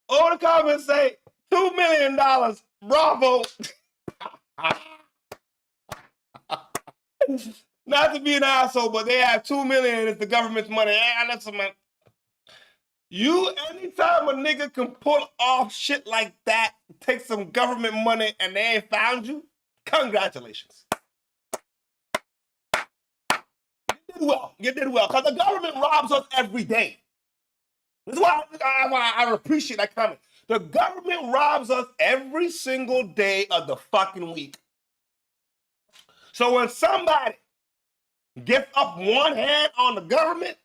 All the comments say $2 million. Bravo. Not to be an asshole, but they have $2 million. It's the government's money. Listen, man. Anytime a nigga can pull off shit like that, take some government money, and they ain't found you, congratulations. You did well. Because the government robs us every day. This is why I appreciate that comment. The government robs us every single day of the fucking week. So when somebody gets up one hand on the government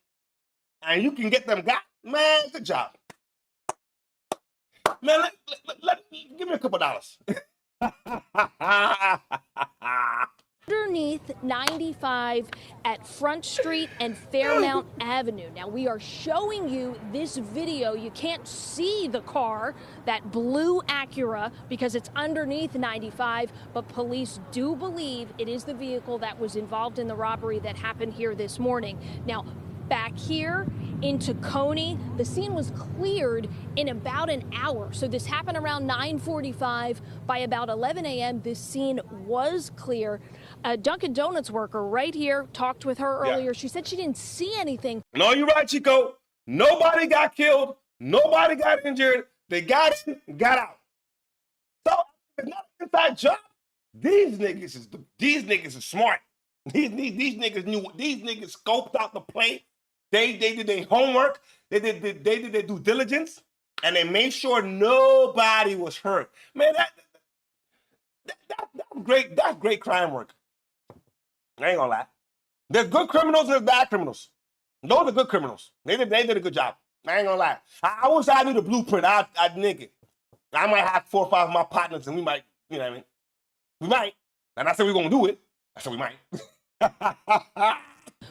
and you can get them got, man, good job. Man, give me a couple dollars. Underneath 95 at Front Street and Fairmount Avenue. Now, we are showing you this video. You can't see the car, that blue Acura, because it's underneath 95, but police do believe it is the vehicle that was involved in the robbery that happened here this morning. Now, back here in Tacony, the scene was cleared in about an hour. So this happened around 9:45. By about 11 a.m., this scene was clear. A Dunkin' Donuts worker right here talked with her earlier. She said she didn't see anything. No, you're right, Chico. Nobody got killed. Nobody got injured. They got in, got out. So it's not an inside job. These niggas are smart. These niggas knew. These niggas scoped out the play. They did their homework. They did their due diligence, and they made sure nobody was hurt. Man, that's great. That's great crime work. I ain't gonna lie. There's good criminals and there's bad criminals. Those are good criminals. They did a good job. I ain't gonna lie. I wish I knew the blueprint. I'd nigga. I might have 4 or 5 of my partners, and we might, you know what I mean? We might. And I said we're gonna do it. I said we might.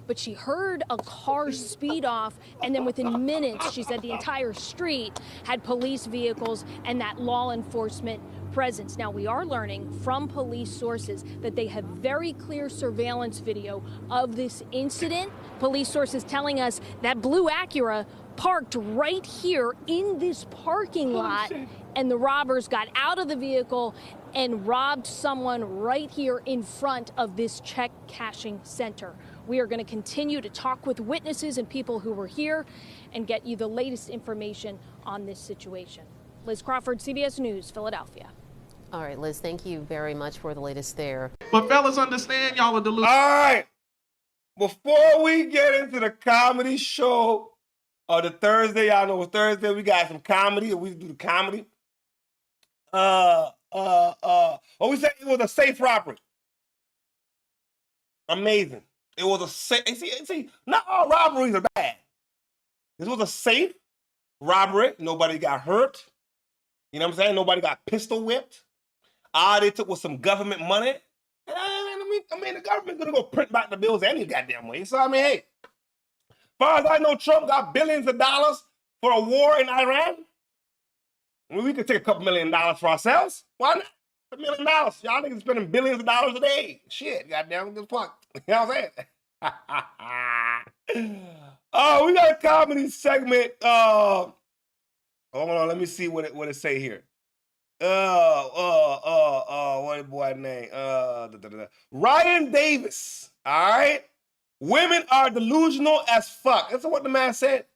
But she heard a car speed off, and then within minutes, she said the entire street had police vehicles and that law enforcement presence. Now, we are learning from police sources that they have very clear surveillance video of this incident. Police sources telling us that blue Acura parked right here in this parking lot, and the robbers got out of the vehicle and robbed someone right here in front of this check cashing center. We are going to continue to talk with witnesses and people who were here and get you the latest information on this situation. Liz Crawford, CBS News, Philadelphia. All right, Liz, thank you very much for the latest there. But fellas, understand y'all are delusional. All right. Before we get into the comedy show of the Thursday, y'all know it's Thursday, we got some comedy, we do the comedy. What we said, it was a safe robbery. Amazing. It was a safe, see, not all robberies are bad. This was a safe robbery. Nobody got hurt. You know what I'm saying? Nobody got pistol whipped. All they took was some government money. I mean, the government's gonna go print back the bills any goddamn way. So, I mean, hey, as far as I know, Trump got billions of dollars for a war in Iran. I mean, we could take a couple $1 million for ourselves. Why not? $1 million. Y'all niggas spending billions of dollars a day. Shit, goddamn, good fuck. You know what I'm saying? Oh, we got a comedy segment. Hold on, let me see what it say here. What boy name? Ryan Davis. All right. Women are delusional as fuck. That's what the man said.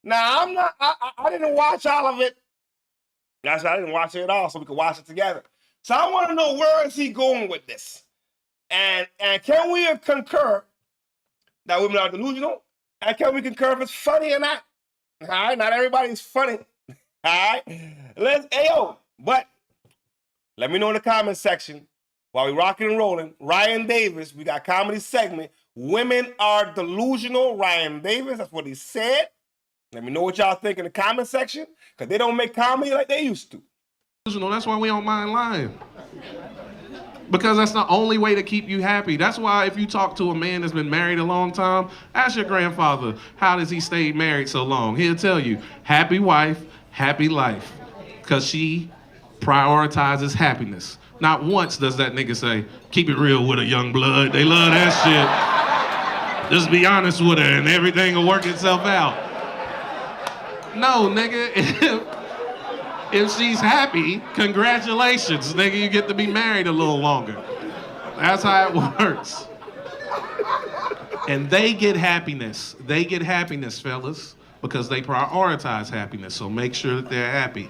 Now I didn't watch all of it. I didn't watch it at all, so we could watch it together. So I want to know, where is he going with this? And can we concur that women are delusional? And can we concur if it's funny or not? All right, not everybody's funny. All right, but let me know in the comment section while we rocking and rolling. Ryan Davis, we got comedy segment. Women are delusional. Ryan Davis, that's what he said. Let me know what y'all think in the comment section, because they don't make comedy like they used to. That's why we don't mind lying. Because that's the only way to keep you happy. That's why if you talk to a man that's been married a long time, ask your grandfather, how does he stay married so long? He'll tell you, happy wife, happy life. Because she prioritizes happiness. Not once does that nigga say, keep it real with a young blood. They love that shit. Just be honest with her and everything will work itself out. No, nigga. If she's happy, congratulations, nigga, you get to be married a little longer. That's how it works. And they get happiness. They get happiness, fellas, because they prioritize happiness. So make sure that they're happy.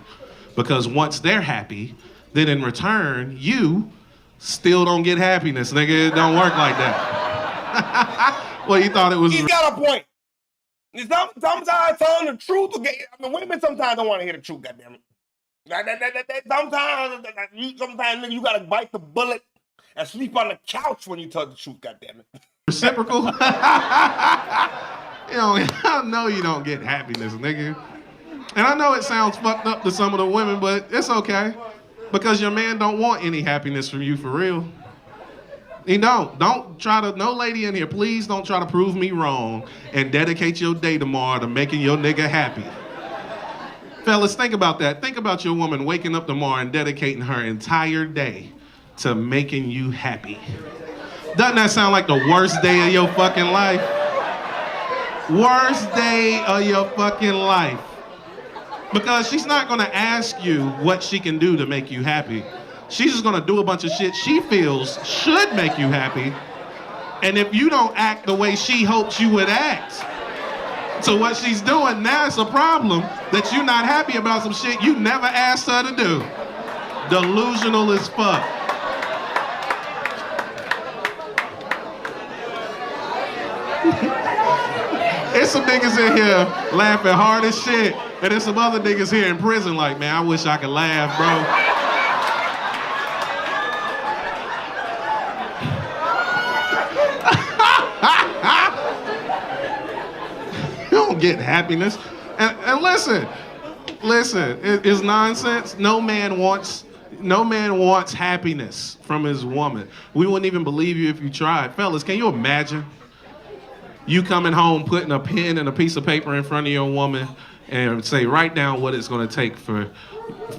Because once they're happy, then in return, you still don't get happiness, nigga. It don't work like that. Well, you thought it was... He's got a point. Sometimes telling the truth, women sometimes don't want to hear the truth, goddammit. Sometimes nigga, you gotta bite the bullet and sleep on the couch when you tell the truth, goddammit. Reciprocal? I know you don't get happiness, nigga. And I know it sounds fucked up to some of the women, but it's okay. Because your man don't want any happiness from you for real. He don't. Don't try to, no lady in here, please don't try to prove me wrong and dedicate your day tomorrow to making your nigga happy. Fellas, think about that. Think about your woman waking up tomorrow and dedicating her entire day to making you happy. Doesn't that sound like the worst day of your fucking life? Worst day of your fucking life. Because she's not gonna ask you what she can do to make you happy. She's just gonna do a bunch of shit she feels should make you happy. And if you don't act the way she hopes you would act, so what she's doing now is a problem that you're not happy about some shit you never asked her to do. Delusional as fuck. There's some niggas in here laughing hard as shit, and there's some other niggas here in prison like, man, I wish I could laugh, bro. You don't get happiness. And listen, it's nonsense. No man wants happiness from his woman. We wouldn't even believe you if you tried. Fellas, can you imagine you coming home, putting a pen and a piece of paper in front of your woman and say, write down what it's going to take for.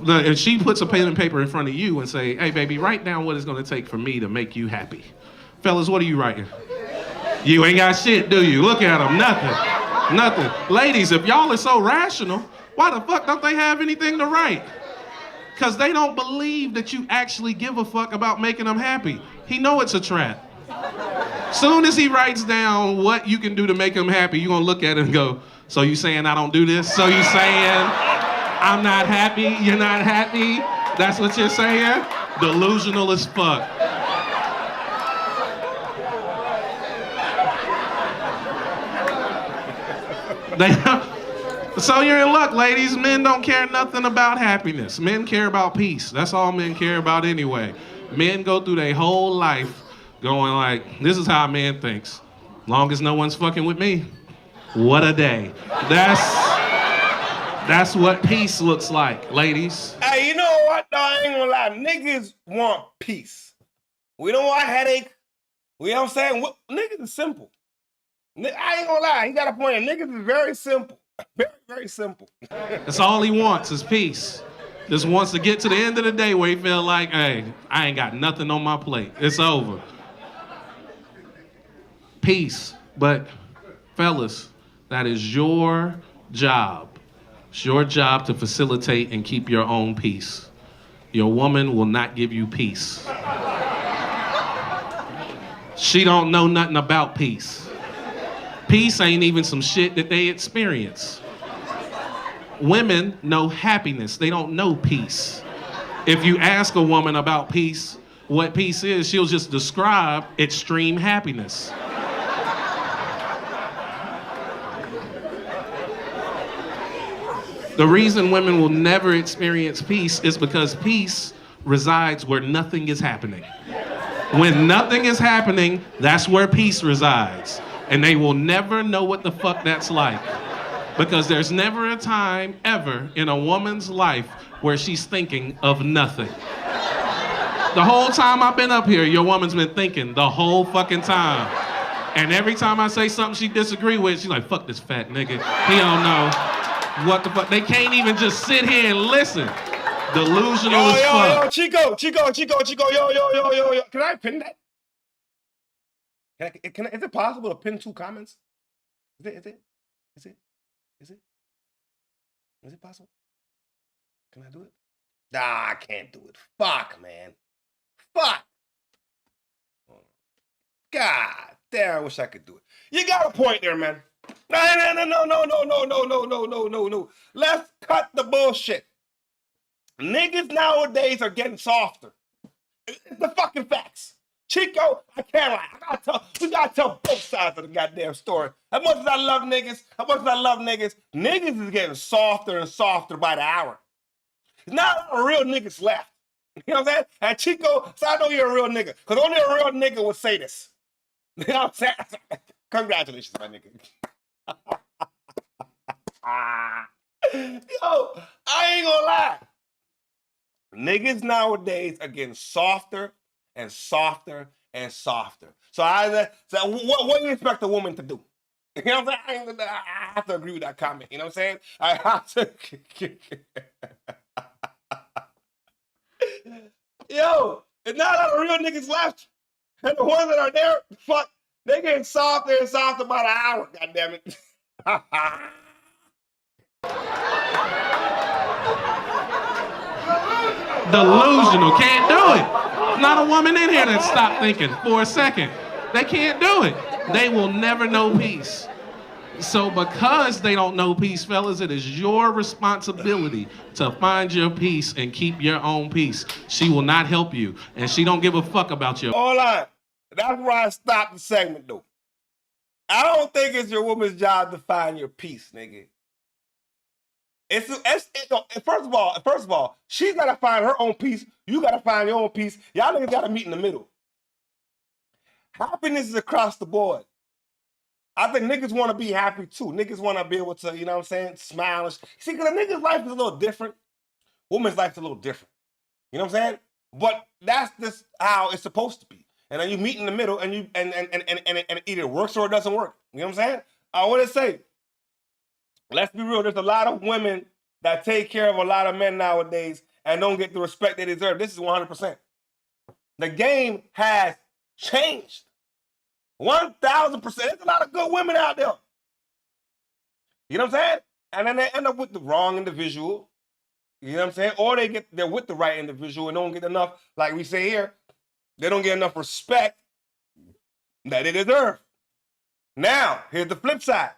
And she puts a pen and paper in front of you and say, hey, baby, write down what it's going to take for me to make you happy. Fellas, what are you writing? You ain't got shit, do you? Look at them, nothing. Ladies, if y'all are so rational, why the fuck don't they have anything to write? Because they don't believe that you actually give a fuck about making them happy. He know it's a trap. Soon as he writes down what you can do to make him happy, you're gonna look at it and go, so you saying I don't do this? So you saying I'm not happy, you're not happy? That's what you're saying? Delusional as fuck. So you're in luck, ladies. Men don't care nothing about happiness. Men care about peace. That's all men care about anyway. Men go through their whole life going like, this is how a man thinks. Long as no one's fucking with me, what a day. That's what peace looks like, ladies. Hey, you know what, though? I ain't gonna lie. Niggas want peace. We don't want headache. You know what I'm saying? Niggas is simple. I ain't gonna lie. He got a point. Niggas is very simple. Very, very simple. That's all he wants is peace. Just wants to get to the end of the day where he feel like, hey, I ain't got nothing on my plate. It's over. Peace. But fellas, that is your job. It's your job to facilitate and keep your own peace. Your woman will not give you peace. She don't know nothing about peace. Peace ain't even some shit that they experience. Women know happiness. They don't know peace. If you ask a woman about peace, what peace is, she'll just describe extreme happiness. The reason women will never experience peace is because peace resides where nothing is happening. When nothing is happening, that's where peace resides. And they will never know what the fuck that's like. Because there's never a time ever in a woman's life where she's thinking of nothing. The whole time I've been up here, your woman's been thinking the whole fucking time. And every time I say something she disagree with, she's like, fuck this fat nigga. He don't know what the fuck. They can't even just sit here and listen. Delusional as fuck. Yo, Chico, yo. Can I pin that? Is it possible to pin 2 comments? Is it possible? Can I do it? Nah, I can't do it. Fuck, man. Fuck. God damn, I wish I could do it. You got a point there, man. No. Let's cut the bullshit. Niggas nowadays are getting softer. It's the fucking facts. Chico, I can't lie. We gotta tell both sides of the goddamn story. As much as I love niggas, niggas is getting softer and softer by the hour. There's not a lot of real niggas left. You know what I'm saying? And Chico, so I know you're a real nigga, because only a real nigga would say this. You know what I'm saying? Congratulations, my nigga. Yo, I ain't gonna lie. Niggas nowadays are getting softer and softer and softer. So what do you expect a woman to do? You know what I'm saying? I have to agree with that comment. You know what I'm saying? I have to. Yo, there's not a lot of real niggas left. And the ones that are there, fuck, they getting softer and softer by the hour, goddammit. Delusional, can't do it. Not a woman in here that stopped thinking for a second. They can't do it. They will never know peace. So because they don't know peace, fellas, it is your responsibility to find your peace and keep your own peace. She will not help you, and she don't give a fuck about you. Hold on. That's where I stopped the segment, though. I don't think it's your woman's job to find your peace, nigga. First of all, she's got to find her own peace. You got to find your own peace. Y'all niggas got to meet in the middle. Happiness is across the board. I think niggas want to be happy too. Niggas want to be able to, you know what I'm saying, smile. See, because a nigga's life is a little different. Woman's life is a little different. You know what I'm saying? But that's just how it's supposed to be. And then you meet in the middle and it either works or it doesn't work. You know what I'm saying? I want to say, let's be real, there's a lot of women that take care of a lot of men nowadays and don't get the respect they deserve. This is 100%. The game has changed. 1,000%. There's a lot of good women out there. You know what I'm saying? And then they end up with the wrong individual. You know what I'm saying? Or they're with the right individual and don't get enough, like we say here, they don't get enough respect that they deserve. Now, here's the flip side.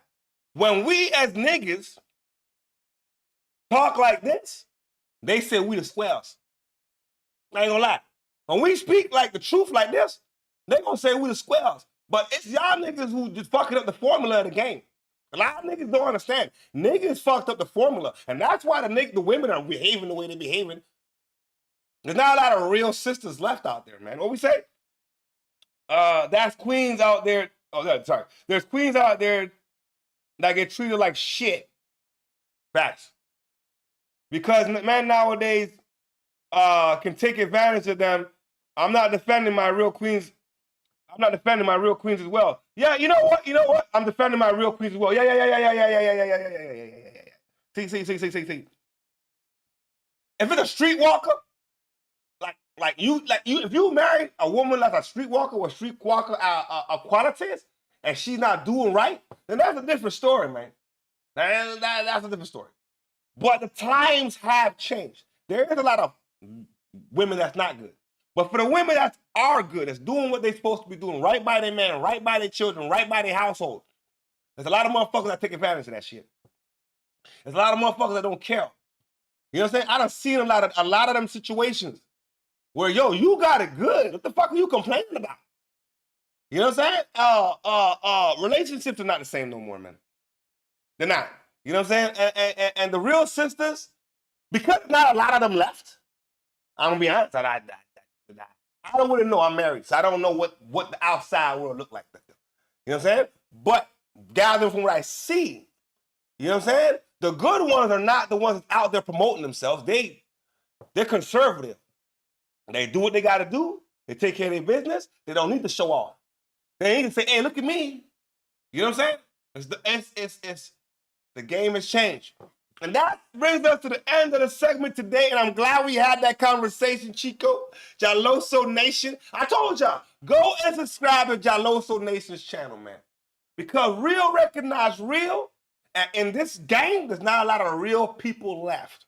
When we as niggas talk like this, they say we the squares. I ain't gonna lie. When we speak like the truth like this, they gonna say we the squares. But it's y'all niggas who just fucking up the formula of the game. A lot of niggas don't understand. Niggas fucked up the formula. And that's why the women are behaving the way they're behaving. There's not a lot of real sisters left out there, man. What we say? That's queens out there. Oh, sorry. There's queens out there that get treated like shit. Facts. Because men nowadays can take advantage of them. I'm not defending my real queens. I'm not defending my real queens as well. Yeah, you know what? I'm defending my real queens as well. Yeah. See. If it's a streetwalker, like you, if you marry a woman that's a streetwalker with streetwalker qualities, and she's not doing right, then that's a different story, man. That's a different story. But the times have changed. There is a lot of women that's not good. But for the women that are good, that's doing what they're supposed to be doing, right by their man, right by their children, right by their household, there's a lot of motherfuckers that take advantage of that shit. There's a lot of motherfuckers that don't care. You know what I'm saying? I done seen a lot of them situations where, yo, you got it good. What the fuck are you complaining about? You know what I'm saying? Relationships are not the same no more, man. They're not. You know what I'm saying? And the real sisters, because not a lot of them left, I'm gonna be honest, I don't really know. I'm married, so I don't know what the outside world look like. You know what I'm saying? But gathering from what I see, you know what I'm saying? The good ones are not the ones out there promoting themselves. They're conservative. They do what they got to do. They take care of their business. They don't need to show off. They need to say, "Hey, look at me." You know what I'm saying? The game has changed. And that brings us to the end of the segment today, and I'm glad we had that conversation, Chico. Jaloso Nation. I told y'all, go and subscribe to Jaloso Nation's channel, man. Because real recognize real, and in this game, there's not a lot of real people left.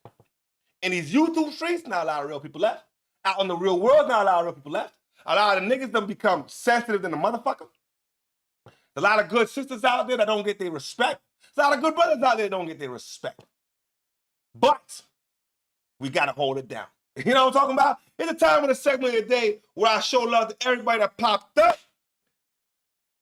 In these YouTube streets, not a lot of real people left. Out in the real world, not a lot of real people left. A lot of niggas done become sensitive than a motherfucker. There's a lot of good sisters out there that don't get their respect. There's a lot of good brothers out there that don't get their respect. But we got to hold it down. You know what I'm talking about? It's a time in the segment of the day where I show love to everybody that popped up.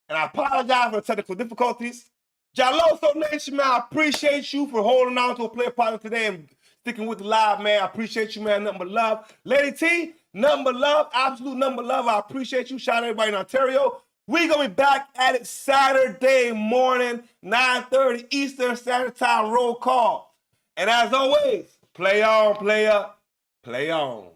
And I apologize for the technical difficulties. Jaloso Nation, man, I appreciate you for holding on to a player partner today and sticking with the live, man. I appreciate you, man. Nothing but love. Lady T, nothing but love. Absolute nothing but love. I appreciate you. Shout out to everybody in Ontario. We're going to be back at it Saturday morning, 9:30 Eastern Standard Time roll call. And as always, play on, player, play on.